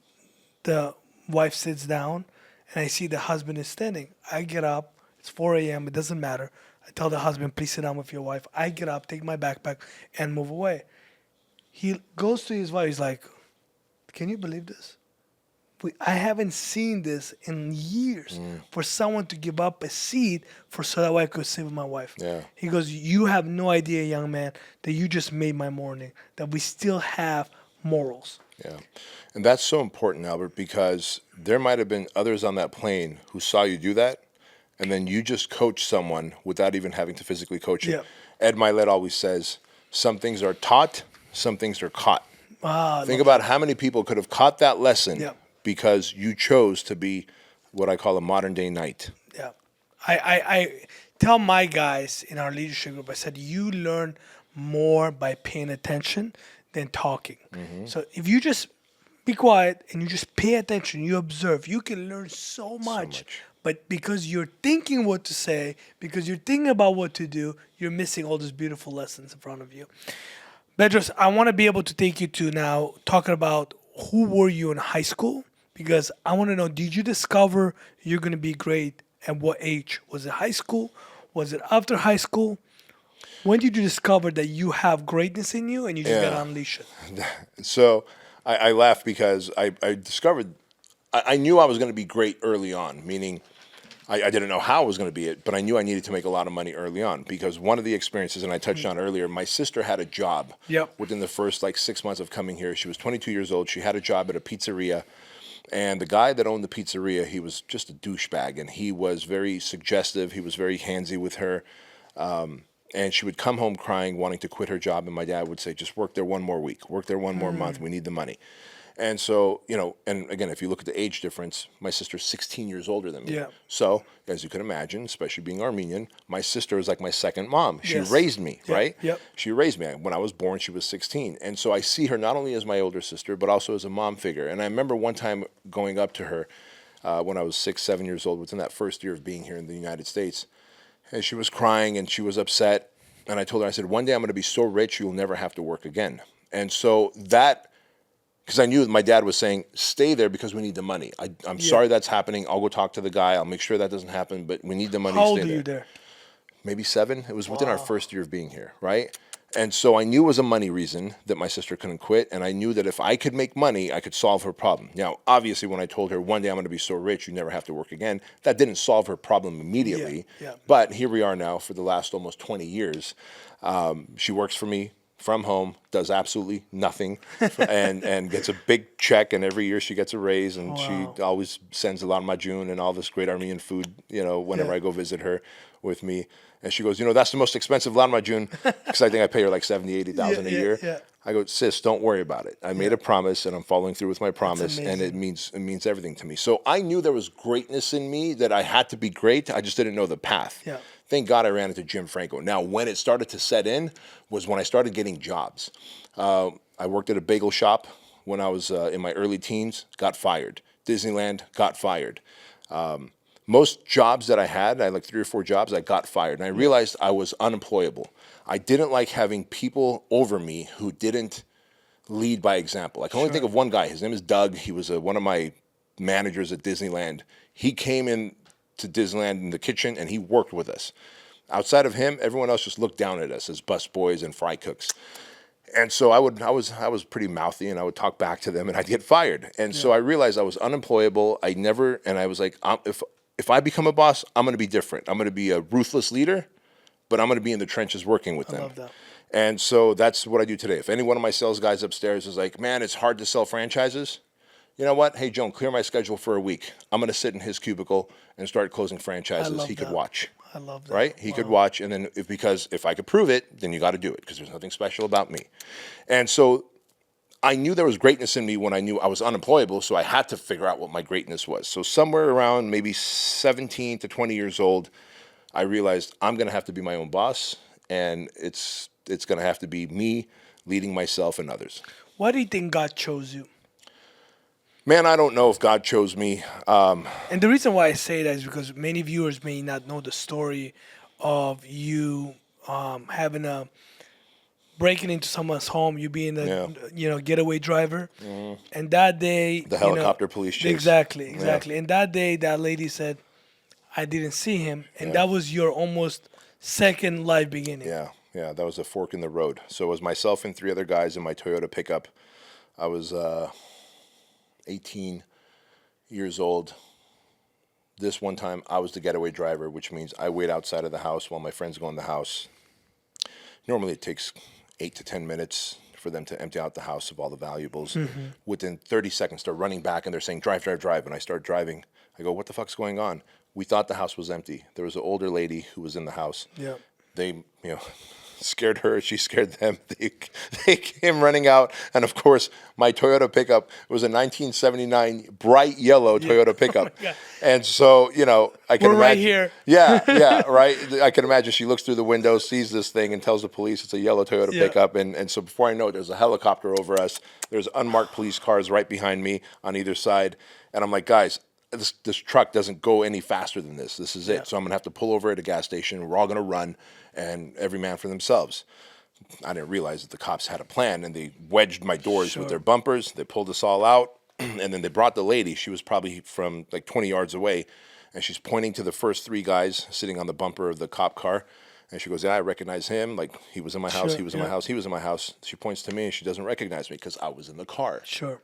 The wife sits down, and I see the husband is standing. I get up. It's 4 a.m. It doesn't matter. I tell the husband, please sit down with your wife. I get up, take my backpack, and move away. He goes to his wife. He's like, can you believe this? I haven't seen this in years for someone to give up a seat so that way I could sit with my wife. Yeah. He goes, you have no idea, young man, that you just made my morning, that we still have morals. Yeah. And that's so important, Albert, because there might have been others on that plane who saw you do that, and then you just coach someone without even having to physically coach him. Yeah. Ed Milet always says, some things are taught, some things are caught. Ah, Think about how many people could have caught that lesson because you chose to be what I call a modern day knight. Yeah. I tell my guys in our leadership group, I said, you learn more by paying attention than talking. So if you just be quiet and you just pay attention, you observe, you can learn so much. But because you're thinking what to say, because you're thinking about what to do, you're missing all these beautiful lessons in front of you. Bedros, I want to be able to take you to now talking about who were you in high school? Because I want to know, did you discover you're going to be great at what age? Was it high school? Was it after high school? When did you discover that you have greatness in you and you just got to unleash it? So I laugh because I discovered, I knew I was going to be great early on, meaning I didn't know how I was going to be it, but I knew I needed to make a lot of money early on because one of the experiences, and I touched on earlier, my sister had a job within the first 6 months of coming here. She was 22 years old. She had a job at a pizzeria. And the guy that owned the pizzeria, he was just a douchebag, and he was very suggestive. He was very handsy with her. And she would come home crying, wanting to quit her job. And my dad would say, just work there one more week, work there one more month. We need the money. And so, and again, if you look at the age difference, my sister's 16 years older than me. Yeah. So, as you can imagine, especially being Armenian, my sister is like my second mom. She Yes. raised me, Yep, right? yep. She raised me. When I was born, she was 16. And so I see her not only as my older sister, but also as a mom figure. And I remember one time going up to her when I was 6, 7 years old, within that first year of being here in the United States. And she was crying and she was upset. And I told her, I said, one day I'm going to be so rich, you'll never have to work again. And so that, because I knew my dad was saying, stay there because we need the money. I'm sorry that's happening. I'll go talk to the guy. I'll make sure that doesn't happen, but we need the money How to old stay are there. you there? Maybe 7. It was within our first year of being here, right? And so I knew it was a money reason that my sister couldn't quit, and I knew that if I could make money, I could solve her problem. Now, obviously, when I told her one day I'm going to be so rich you never have to work again, that didn't solve her problem immediately. Yeah. But here we are now for the last almost 20 years. She works for me from home, does absolutely nothing, and gets a big check, and every year she gets a raise, and she always sends a lot of majun and all this great Armenian food, whenever Yeah. I go visit her with me. And she goes, that's the most expensive lamb June, because I think I pay her like 70, 80,000 a year. Yeah. I go, sis, don't worry about it. I made a promise, and I'm following through with my promise, and it amazing. means everything to me. So I knew there was greatness in me, that I had to be great. I just didn't know the path. Yeah. Thank God I ran into Jim Franco. Now, when it started to set in was when I started getting jobs. I worked at a bagel shop when I was in my early teens, got fired. Disneyland, got fired. Most jobs that I had like 3 or 4 jobs, I got fired. And I realized I was unemployable. I didn't like having people over me who didn't lead by example. I can only think of one guy. His name is Doug. He was one of my managers at Disneyland. He came in to Disneyland in the kitchen and he worked with us. Outside of him, everyone else just looked down at us as bus boys and fry cooks. And so I was pretty mouthy, and I would talk back to them, and I'd get fired. And so I realized I was unemployable. And I was like, if I become a boss, I'm going to be different. I'm going to be a ruthless leader, but I'm going to be in the trenches working with them. Love that. And so that's what I do today. If any one of my sales guys upstairs is like, man, it's hard to sell franchises, you know what? Hey, Joan, clear my schedule for a week. I'm going to sit in his cubicle and start closing franchises he could that. watch. I love that. Right? He could watch, and then because if I could prove it, then you got to do it, because there's nothing special about me. And so I knew there was greatness in me when I knew I was unemployable, so I had to figure out what my greatness was. So somewhere around maybe 17 to 20 years old, I realized I'm going to have to be my own boss, and it's going to have to be me leading myself and others. Why do you think God chose you? Man, I don't know if God chose me. And the reason why I say that is because many viewers may not know the story of you having a breaking into someone's home, you being a getaway driver, and that day The helicopter police chase. Exactly. And that day, that lady said, "I didn't see him," and that was your almost second life beginning. Yeah, that was a fork in the road. So it was myself and 3 other guys in my Toyota pickup. I was 18 years old. This one time, I was the getaway driver, which means I wait outside of the house while my friends go in the house. Normally, it takes 8 to 10 minutes for them to empty out the house of all the valuables. Within 30 seconds, they're running back and they're saying, drive, drive, drive. And I start driving. I go, what the fuck's going on? We thought the house was empty. There was an older lady who was in the house. Yeah. They, scared her. She scared them. They came running out. And of course, my Toyota pickup was a 1979 bright yellow Toyota pickup. God. And so, I can We're imagine. right here. Yeah, right. I can imagine she looks through the window, sees this thing, and tells the police it's a yellow Toyota pickup. And so before I know it, there's a helicopter over us. There's unmarked police cars right behind me on either side. And I'm like, guys, this truck doesn't go any faster than this. This is it. So I'm going to have to pull over at a gas station. We're all going to run, and every man for themselves. I didn't realize that the cops had a plan, and they wedged my doors with their bumpers. They pulled us all out, and then they brought the lady. She was probably from like 20 yards away, and she's pointing to the first 3 guys sitting on the bumper of the cop car. And she goes, yeah, I recognize him. Like, he was in my house, he was in my house, he was in my house. She points to me, and she doesn't recognize me because I was in the car. Sure.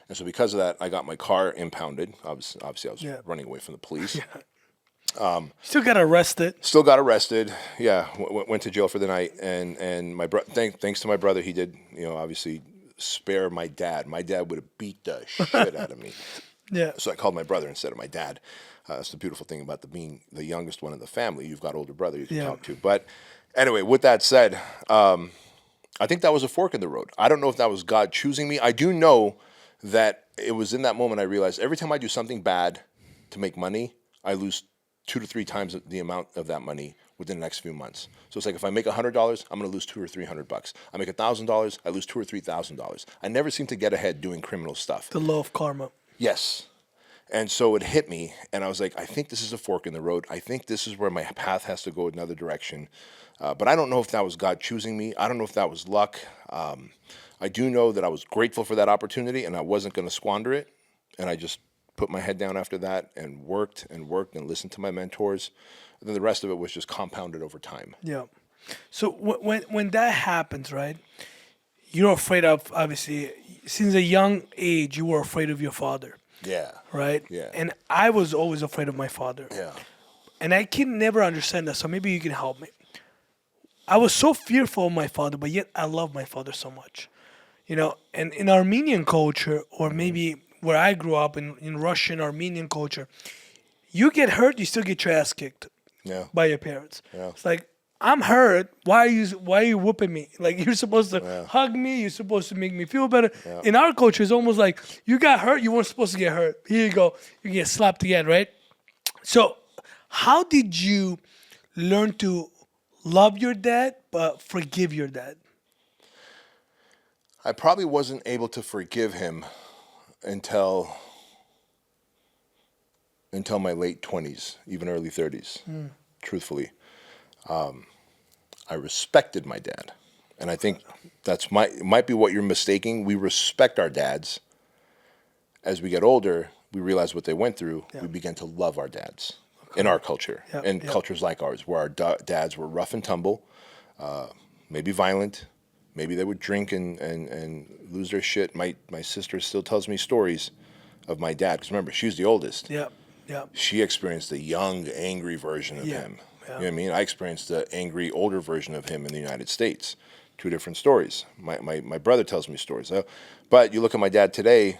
And so because of that, I got my car impounded. Obviously, I was running away from the police. Still got arrested. Still got arrested. Yeah, went to jail for the night. And my thanks to my brother, he did, obviously spare my dad. My dad would have beat the shit out of me. Yeah. So I called my brother instead of my dad. That's the beautiful thing about being the youngest one in the family. You've got older brother you can talk to. But anyway, with that said, I think that was a fork in the road. I don't know if that was God choosing me. I do know that it was in that moment I realized every time I do something bad to make money, I lose 2 to 3 times the amount of that money within the next few months. So it's like if I make $100, I'm going to lose $200 or $300. I make $1,000, I lose $2 or $3,000. I never seem to get ahead doing criminal stuff. The law of karma. Yes. And so it hit me, and I was like, I think this is a fork in the road. I think this is where my path has to go another direction. But I don't know if that was God choosing me. I don't know if that was luck. I do know that I was grateful for that opportunity, and I wasn't going to squander it. And I just put my head down after that and worked and listened to my mentors. And then the rest of it was just compounded over time. Yeah. So when that happens, right? You're afraid of, obviously, since a young age, you were afraid of your father, Yeah. right? Yeah. And I was always afraid of my father. Yeah. And I can never understand that, so maybe you can help me. I was so fearful of my father, but yet I love my father so much. And in Armenian culture, or maybe where I grew up in Russian, Armenian culture, you get hurt, you still get your ass kicked Yeah. by your parents. Yeah. It's like, I'm hurt. Why are you whooping me? Like, you're supposed to hug me. You're supposed to make me feel better. Yeah. In our culture, it's almost like you got hurt. You weren't supposed to get hurt. Here you go. You get slapped again, right? So, how did you learn to love your dad but forgive your dad? I probably wasn't able to forgive him until my late 20s, even early 30s, truthfully. I respected my dad. And I think that's might be what you're mistaking. We respect our dads. As we get older, we realize what they went through. Yeah. We begin to love our dads in our culture Yeah, and yeah. cultures like ours, where our dads were rough and tumble, maybe violent. Maybe they would drink and lose their shit. My sister still tells me stories of my dad. Because remember, she was the oldest. Yeah, yeah. She experienced the young, angry version of Yeah, him. yeah. You know what I mean? I experienced the angry, older version of him in the United States. Two different stories. My brother tells me stories. But you look at my dad today,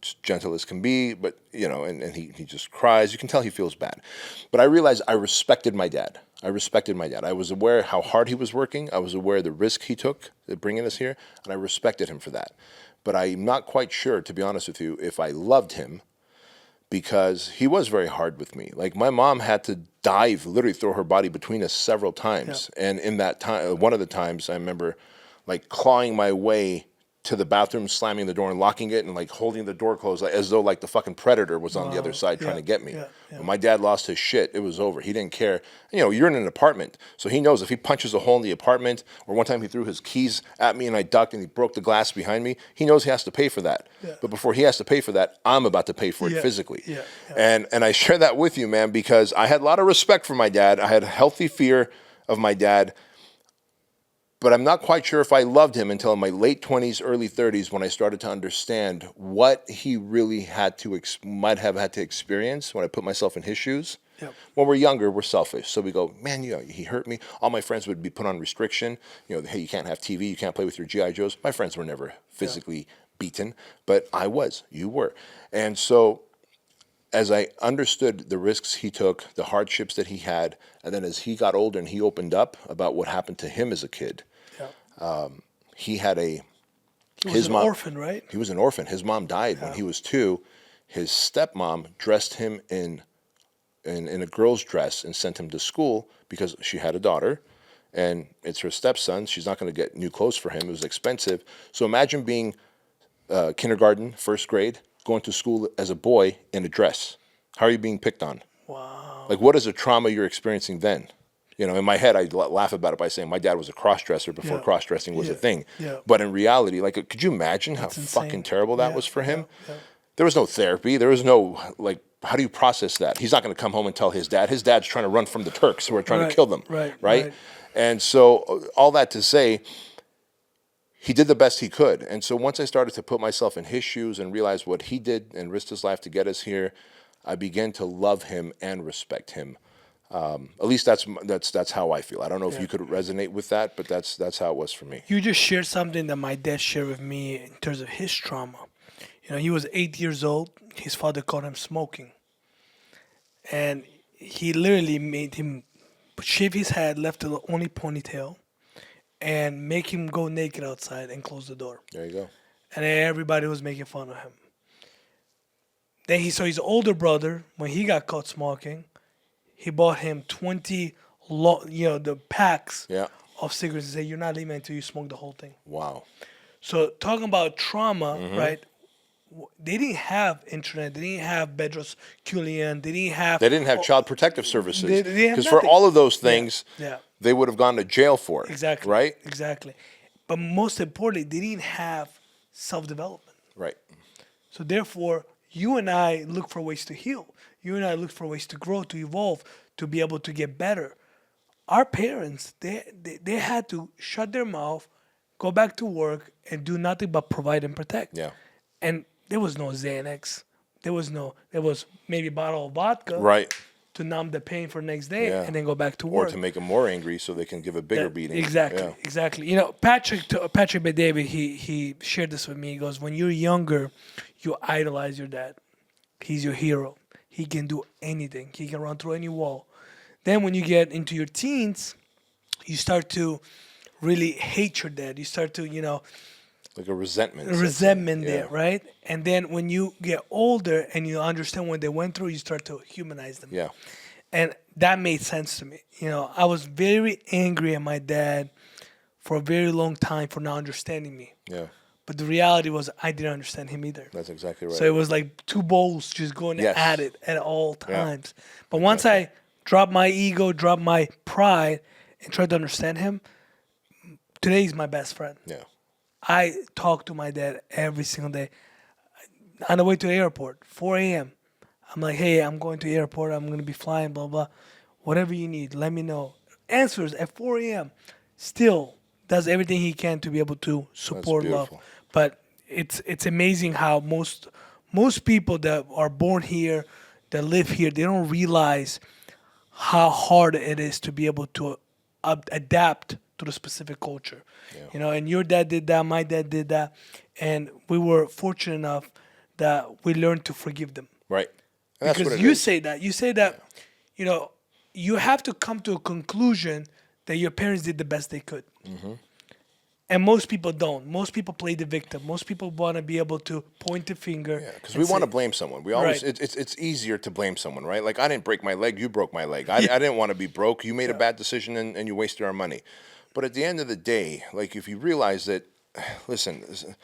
it's gentle as can be, but, and he just cries. You can tell he feels bad. But I realized I respected my dad. I was aware how hard he was working. I was aware of the risk he took bringing us here, and I respected him for that. But I'm not quite sure, to be honest with you, if I loved him, because he was very hard with me. Like, my mom had to literally throw her body between us several times. Yeah. And in that time, one of the times, I remember like clawing my way to the bathroom, slamming the door and locking it, and like holding the door closed, like, as though like the fucking predator was on the other side trying to get me. Yeah, yeah. When my dad lost his shit, it was over. He didn't care. You're in an apartment, so he knows if he punches a hole in the apartment, or one time he threw his keys at me and I ducked and he broke the glass behind me, he knows he has to pay for that. Yeah. But before he has to pay for that, I'm about to pay for it physically. Yeah, yeah. And I share that with you, man, because I had a lot of respect for my dad. I had a healthy fear of my dad. But I'm not quite sure if I loved him until in my late 20s, early 30s, when I started to understand what he really might have had to experience when I put myself in his shoes. Yep. When we're younger, we're selfish. So we go, man, he hurt me. All my friends would be put on restriction. Hey, you can't have TV. You can't play with your G.I. Joes. My friends were never physically beaten, but I was. You were. And so as I understood the risks he took, the hardships that he had, and then as he got older and he opened up about what happened to him as a kid, he had He was an orphan, right? He was an orphan. His mom died when he was 2. His stepmom dressed him in a girl's dress and sent him to school because she had a daughter, and it's her stepson. She's not going to get new clothes for him. It was expensive. So imagine being kindergarten, first grade, going to school as a boy in a dress. How are you being picked on? Wow. Like, what is the trauma you're experiencing then? In my head, I laugh about it by saying my dad was a cross-dresser before cross-dressing was a thing. Yeah. But in reality, like, could you imagine how fucking terrible that was for him? Yeah. There was no therapy. There was no, like, how do you process that? He's not going to come home and tell his dad. His dad's trying to run from the Turks who are trying to kill them. Right? And so all that to say, he did the best he could. And so once I started to put myself in his shoes and realize what he did and risked his life to get us here, I began to love him and respect him. At least that's how I feel. I don't know if you could resonate with that, but that's how it was for me. You just shared something that my dad shared with me in terms of his trauma. He was 8 years old. His father caught him smoking, and he literally made him shave his head, left the only ponytail, and make him go naked outside and close the door. There you go. and everybody was making fun of him. Then he saw his older brother when he got caught smoking. He bought him 20, the packs Yeah. of cigarettes and said, "You're not leaving until you smoke the whole thing." Wow. So talking about trauma, right? They didn't have internet. They didn't have Bedros Keuilian. They didn't have. They didn't have child protective services They didn't have because for nothing. all of those things, Yeah. they would have gone to jail for. Exactly. Right. Exactly. But most importantly, they didn't have self-development. Right. So therefore, you and I look for ways to heal. You and I look for ways to grow, to evolve, to be able to get better. Our parents, they had to shut their mouth, go back to work, and do nothing but provide and protect. Yeah. And there was no Xanax. There was maybe a bottle of vodka Right. to numb the pain for the next day Yeah. and then go back to Or work. to make them more angry so they can give a bigger beating. Exactly, Yeah. exactly. Patrick Bedavid, he shared this with me. He goes, when you're younger, you idolize your dad. He's your hero. He can do anything. He can run through any wall. Then when you get into your teens, you start to really hate your dad. You start to, Like a resentment. resentment Yeah. there, right? And then when you get older and you understand what they went through, you start to humanize them. Yeah. And that made sense to me. I was very angry at my dad for a very long time for not understanding me. Yeah. But the reality was I didn't understand him either. That's exactly right. So it was like two bulls just going Yes. at it at all Yeah. times. But once I dropped my ego, dropped my pride, and tried to understand him, today he's my best friend. Yeah. I talk to my dad every single day. On the way to the airport, 4 a.m. I'm like, hey, I'm going to the airport. I'm going to be flying, blah, blah. Whatever you need, let me know. Answers at 4 a.m. Still does everything he can to be able to support love. beautiful. But it's amazing how most people that are born here, that live here, they don't realize how hard it is to be able to adapt to the specific culture. And your dad did that, my dad did that, and we were fortunate enough that we learned to forgive them. Right. And that's Because what it you is. say that, you have to come to a conclusion that your parents did the best they could. Mm-hmm. And most people don't. Most people play the victim. Most people want to be able to point the finger. Yeah, because and we want to say- blame someone. We always Right. it's easier to blame someone, right? Like I didn't break my leg, you broke my leg. I didn't want to be broke. You made a bad decision and you wasted our money. But at the end of the day, like if you realize that, listen,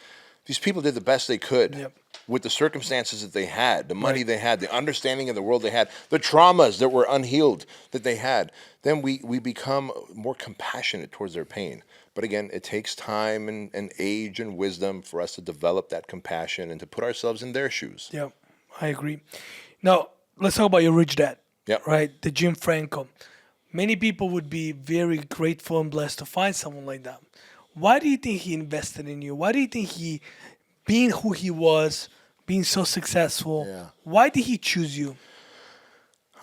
these people did the best they could Yep. with the circumstances that they had, the money they had, the understanding of the world they had, the traumas that were unhealed that they had. Then we become more compassionate towards their pain. But again, it takes time and age and wisdom for us to develop that compassion and to put ourselves in their shoes. Yeah, I agree. Now, let's talk about your rich dad. Yep. Right? The Jim Franco. Many people would be very grateful and blessed to find someone like that. Why do you think he invested in you? Why do you think he, being who he was, being so successful, why did he choose you?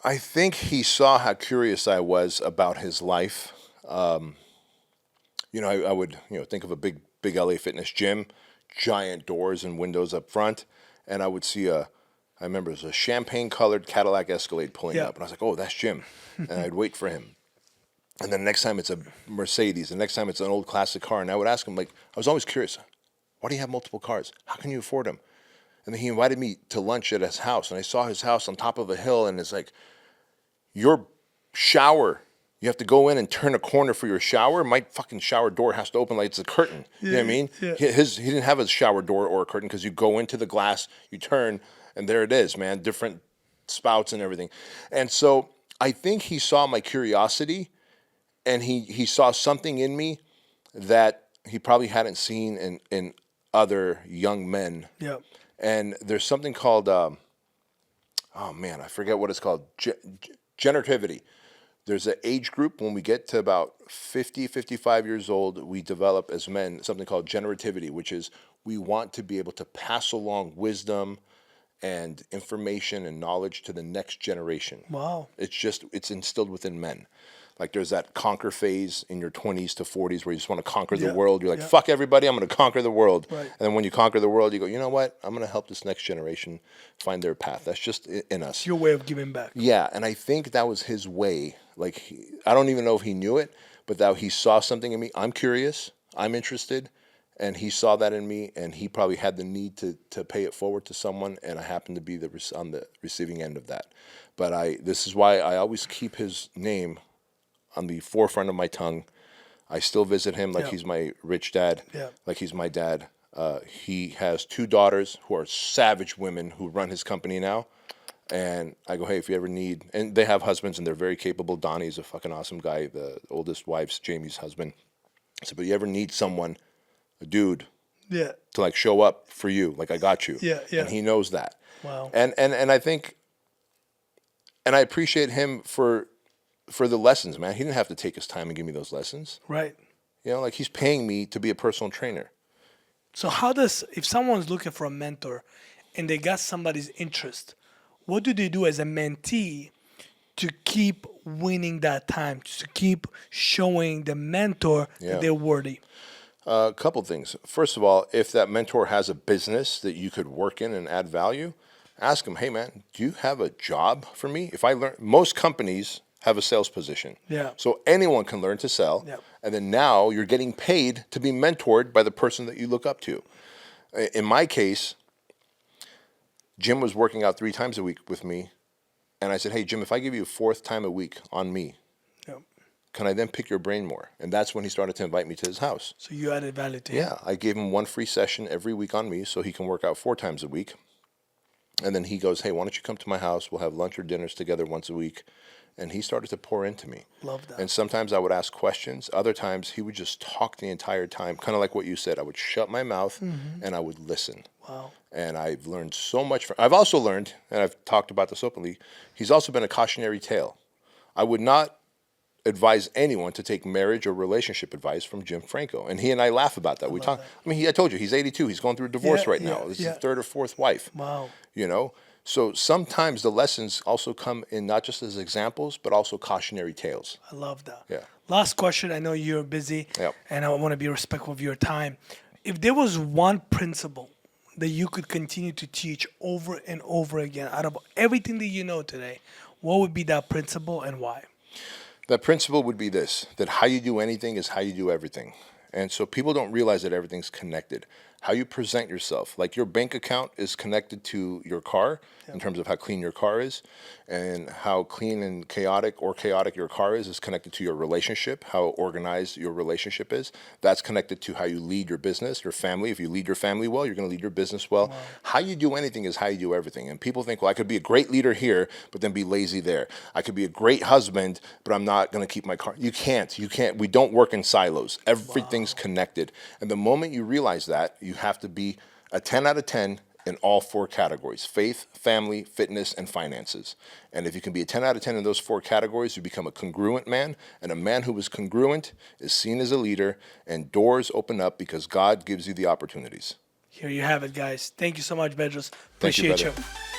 I think he saw how curious I was about his life. I would, think of a big LA Fitness gym, giant doors and windows up front, and I would see I remember it was a champagne-colored Cadillac Escalade pulling up, and I was like, oh, that's Jim, and I'd wait for him. And then the next time it's a Mercedes, the next time it's an old classic car, and I would ask him, like, I was always curious, why do you have multiple cars? How can you afford them? And then he invited me to lunch at his house, and I saw his house on top of a hill, and it's like, your shower, you have to go in and turn a corner for your shower. My fucking shower door has to open like it's a curtain. You know what I mean? Yeah. He didn't have a shower door or a curtain because you go into the glass, you turn, and there it is, man. Different spouts and everything. And so I think he saw my curiosity, and he saw something in me that he probably hadn't seen in other young men. Yeah. And there's something called, oh man, I forget what it's called, generativity. There's an age group when we get to about 50, 55 years old, we develop as men something called generativity, which is we want to be able to pass along wisdom and information and knowledge to the next generation. Wow. It's instilled within men. Like there's that conquer phase in your 20s to 40s where you just want to conquer the world. You're like, fuck everybody, I'm going to conquer the world. Right. And then when you conquer the world, you go, you know what? I'm going to help this next generation find their path. That's just in us. It's your way of giving back. Yeah, and I think that was his way. Like, I don't even know if he knew it, but that he saw something in me. I'm curious. I'm interested. and he saw that in me, and he probably had the need to pay it forward to someone, and I happened to be on the receiving end of that. But this is why I always keep his name on the forefront of my tongue. I still visit him like Yeah. he's my rich dad, Yeah. like he's my dad. He has 2 daughters who are savage women who run his company now. And I go, hey, if you ever need, and they have husbands and they're very capable. Donnie's a fucking awesome guy. The oldest wife's Jamie's husband. I said, but you ever need someone, a dude, Yeah. to like show up for you, like I got you. Yeah, yeah. And he knows that. Wow. And I think, and I appreciate him for the lessons, man. He didn't have to take his time and give me those lessons. Right. You know, like he's paying me to be a personal trainer. So how does, if someone's looking for a mentor and they got somebody's interest, what do they do as a mentee to keep winning that time, to keep showing the mentor Yeah. that they're worthy? A couple things. First of all, if that mentor has a business that you could work in and add value, ask him, hey man, do you have a job for me? If I learn, most companies have a sales position. Yeah. So anyone can learn to sell. Yep. And then now you're getting paid to be mentored by the person that you look up to. In my case, Jim was working out 3 times a week with me. And I said, hey, Jim, if I give you a 4th time a week on me, Yep. can I then pick your brain more? And that's when he started to invite me to his house. So you added value to him. Yeah, I gave him 1 free session every week on me so he can work out 4 times a week. And then he goes, hey, why don't you come to my house? We'll have lunch or dinners together once a week. And he started to pour into me. Love that. And sometimes I would ask questions. Other times he would just talk the entire time, kind of like what you said. I would shut my mouth and I would listen. Wow. And I've learned so much from. I've also learned, and I've talked about this openly, he's also been a cautionary tale. I would not advise anyone to take marriage or relationship advice from Jim Franco. And he and I laugh about that. We talk. I mean, I told you, he's 82. He's going through a divorce Yeah, right yeah, now. This is yeah. his 3rd or 4th wife. Wow. You know? So sometimes the lessons also come in not just as examples, but also cautionary tales. I love that. Yeah. Last question. I know you're busy, Yep. and I want to be respectful of your time. If there was one principle that you could continue to teach over and over again out of everything that you know today, what would be that principle and why? That principle would be this, that how you do anything is how you do everything. And so people don't realize that everything's connected. How you present yourself, like your bank account is connected to your car in terms of how clean your car is, and how clean and chaotic your car is connected to your relationship, how organized your relationship is. That's connected to how you lead your business, your family. If you lead your family well, you're going to lead your business well. Wow. How you do anything is how you do everything. And people think, well, I could be a great leader here, but then be lazy there. I could be a great husband, but I'm not going to keep my car. You can't. We don't work in silos. Everything's connected. And the moment you realize that, you have to be a 10 out of 10 in all 4 categories: faith, family, fitness, and finances. And if you can be a 10 out of 10 in those 4 categories, you become a congruent man. And a man who is congruent is seen as a leader, and doors open up because God gives you the opportunities. Here you have it, guys. Thank you so much, Bedros. Thank you, Appreciate brother. you.